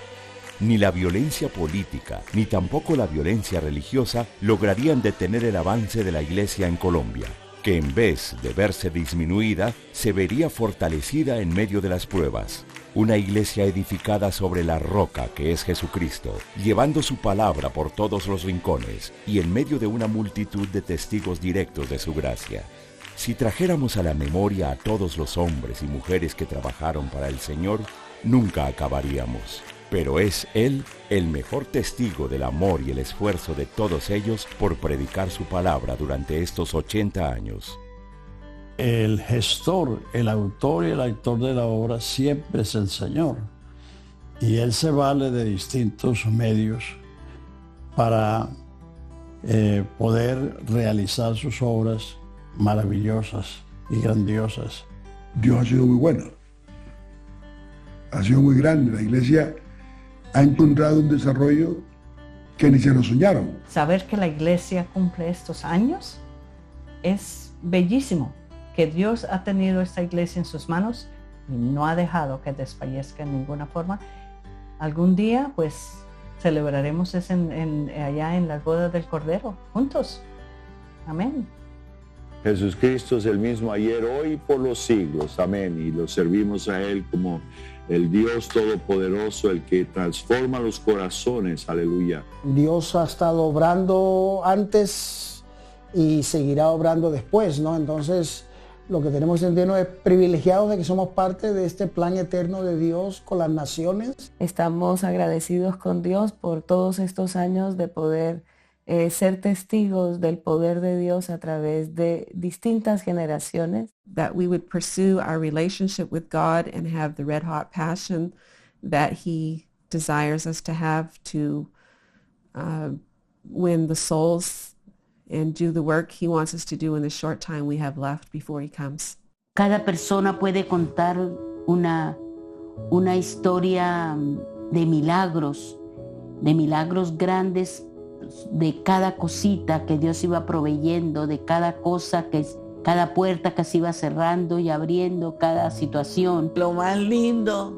Ni la violencia política, ni tampoco la violencia religiosa lograrían detener el avance de la Iglesia en Colombia, que en vez de verse disminuida, se vería fortalecida en medio de las pruebas. Una iglesia edificada sobre la roca que es Jesucristo, llevando su palabra por todos los rincones y en medio de una multitud de testigos directos de su gracia. Si trajéramos a la memoria a todos los hombres y mujeres que trabajaron para el Señor, nunca acabaríamos. Pero es Él el mejor testigo del amor y el esfuerzo de todos ellos por predicar su palabra durante estos 80 años. El gestor, el autor y el actor de la obra siempre es el Señor. Y Él se vale de distintos medios para poder realizar sus obras maravillosas y grandiosas. Dios ha sido muy bueno. Ha sido muy grande. La iglesia ha encontrado un desarrollo que ni se lo soñaron. Saber que la iglesia cumple estos años es bellísimo, que Dios ha tenido esta iglesia en sus manos y no ha dejado que desfallezca en ninguna forma. Algún día pues celebraremos eso allá en las bodas del Cordero, juntos. Amén. Jesucristo es el mismo ayer, hoy y por los siglos. Amén. Y lo servimos a Él como el Dios Todopoderoso, el que transforma los corazones. Aleluya. Dios ha estado obrando antes y seguirá obrando después, ¿no? Entonces, lo que tenemos que sentirnos es privilegiados de que somos parte de este plan eterno de Dios con las naciones. Estamos agradecidos con Dios por todos estos años de poder ser testigos del poder de Dios a través de distintas generaciones. That we would pursue our relationship with God and have the red hot passion that He desires us to have to win the souls and do the work He wants us to do in the short time we have left before He comes. Cada persona puede contar una historia de milagros grandes, de cada cosita que Dios iba proveyendo, de cada cosa, cada puerta que se iba cerrando y abriendo, cada situación. Lo más lindo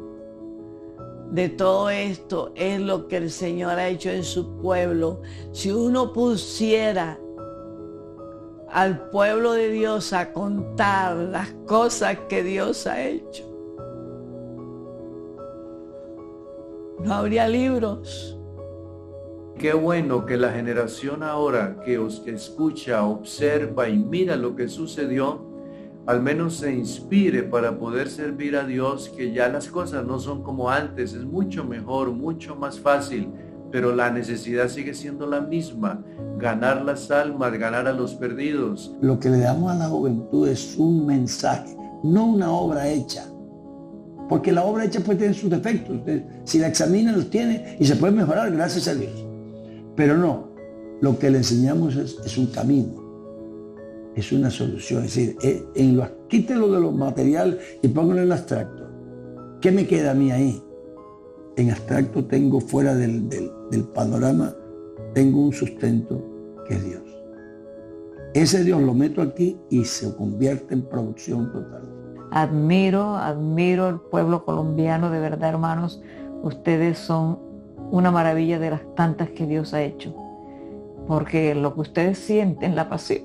de todo esto es lo que el Señor ha hecho en su pueblo. Si uno pusiera al pueblo de Dios a contar las cosas que Dios ha hecho, no habría libros. Qué bueno que la generación ahora que os escucha, observa y mira lo que sucedió, al menos se inspire para poder servir a Dios, que ya las cosas no son como antes, es mucho mejor, mucho más fácil, pero la necesidad sigue siendo la misma, ganar las almas, ganar a los perdidos. Lo que le damos a la juventud es un mensaje, no una obra hecha, porque la obra hecha pues tiene sus defectos. Si la examina los tiene y se puede mejorar, gracias a Dios. Pero no, lo que le enseñamos es un camino, es una solución. Es decir, quítelo de lo material y póngalo en abstracto. ¿Qué me queda a mí ahí? En abstracto tengo fuera del panorama, tengo un sustento que es Dios. Ese Dios lo meto aquí y se convierte en producción total. Admiro al pueblo colombiano, de verdad, hermanos. Ustedes son una maravilla de las tantas que Dios ha hecho. Porque lo que ustedes sienten, la pasión.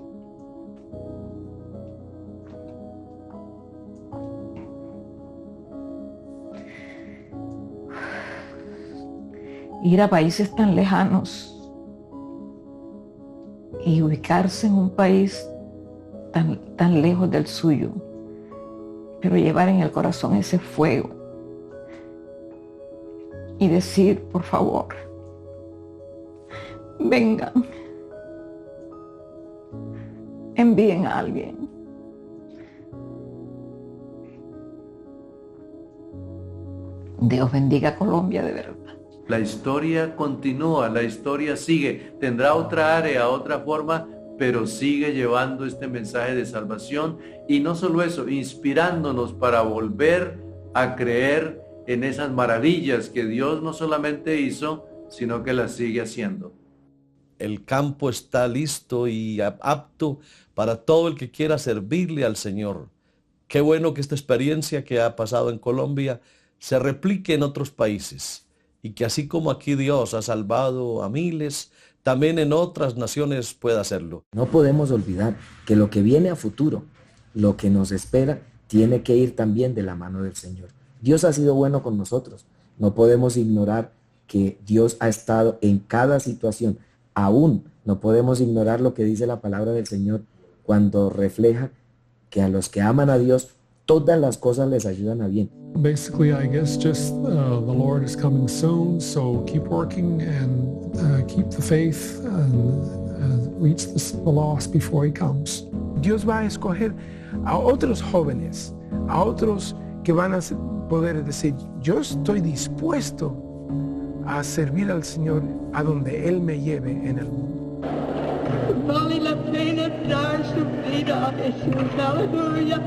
Ir a países tan lejanos y ubicarse en un país tan lejos del suyo, pero llevar en el corazón ese fuego y decir, por favor, vengan, envíen a alguien. Dios bendiga a Colombia, de verdad. La historia continúa, la historia sigue. Tendrá otra área, otra forma, pero sigue llevando este mensaje de salvación. Y no solo eso, inspirándonos para volver a creer en esas maravillas que Dios no solamente hizo, sino que las sigue haciendo. El campo está listo y apto para todo el que quiera servirle al Señor. Qué bueno que esta experiencia que ha pasado en Colombia se replique en otros países. Y que así como aquí Dios ha salvado a miles, también en otras naciones pueda hacerlo. No podemos olvidar que lo que viene a futuro, lo que nos espera, tiene que ir también de la mano del Señor. Dios ha sido bueno con nosotros. No podemos ignorar que Dios ha estado en cada situación. Aún no podemos ignorar lo que dice la palabra del Señor cuando refleja que a los que aman a Dios, todas las cosas les ayudan a bien. Basically, I guess just the Lord is coming soon, so keep working and keep the faith and reach the lost before He comes. Dios va a escoger a otros jóvenes, a otros que van a poder decir, yo estoy dispuesto a servir al Señor a donde Él me lleve en el mundo. Vale la pena dar su vida a Jesús, aleluya,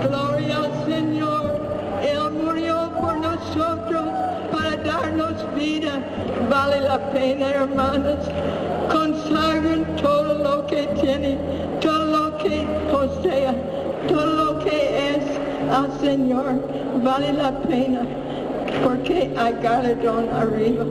gloria al Señor. Él murió por nosotros para darnos vida. Vale la pena, hermanos. Consagren todo lo que tienen, todo lo que posea, todo lo que es al Señor. Vale la pena porque hay galardón arriba.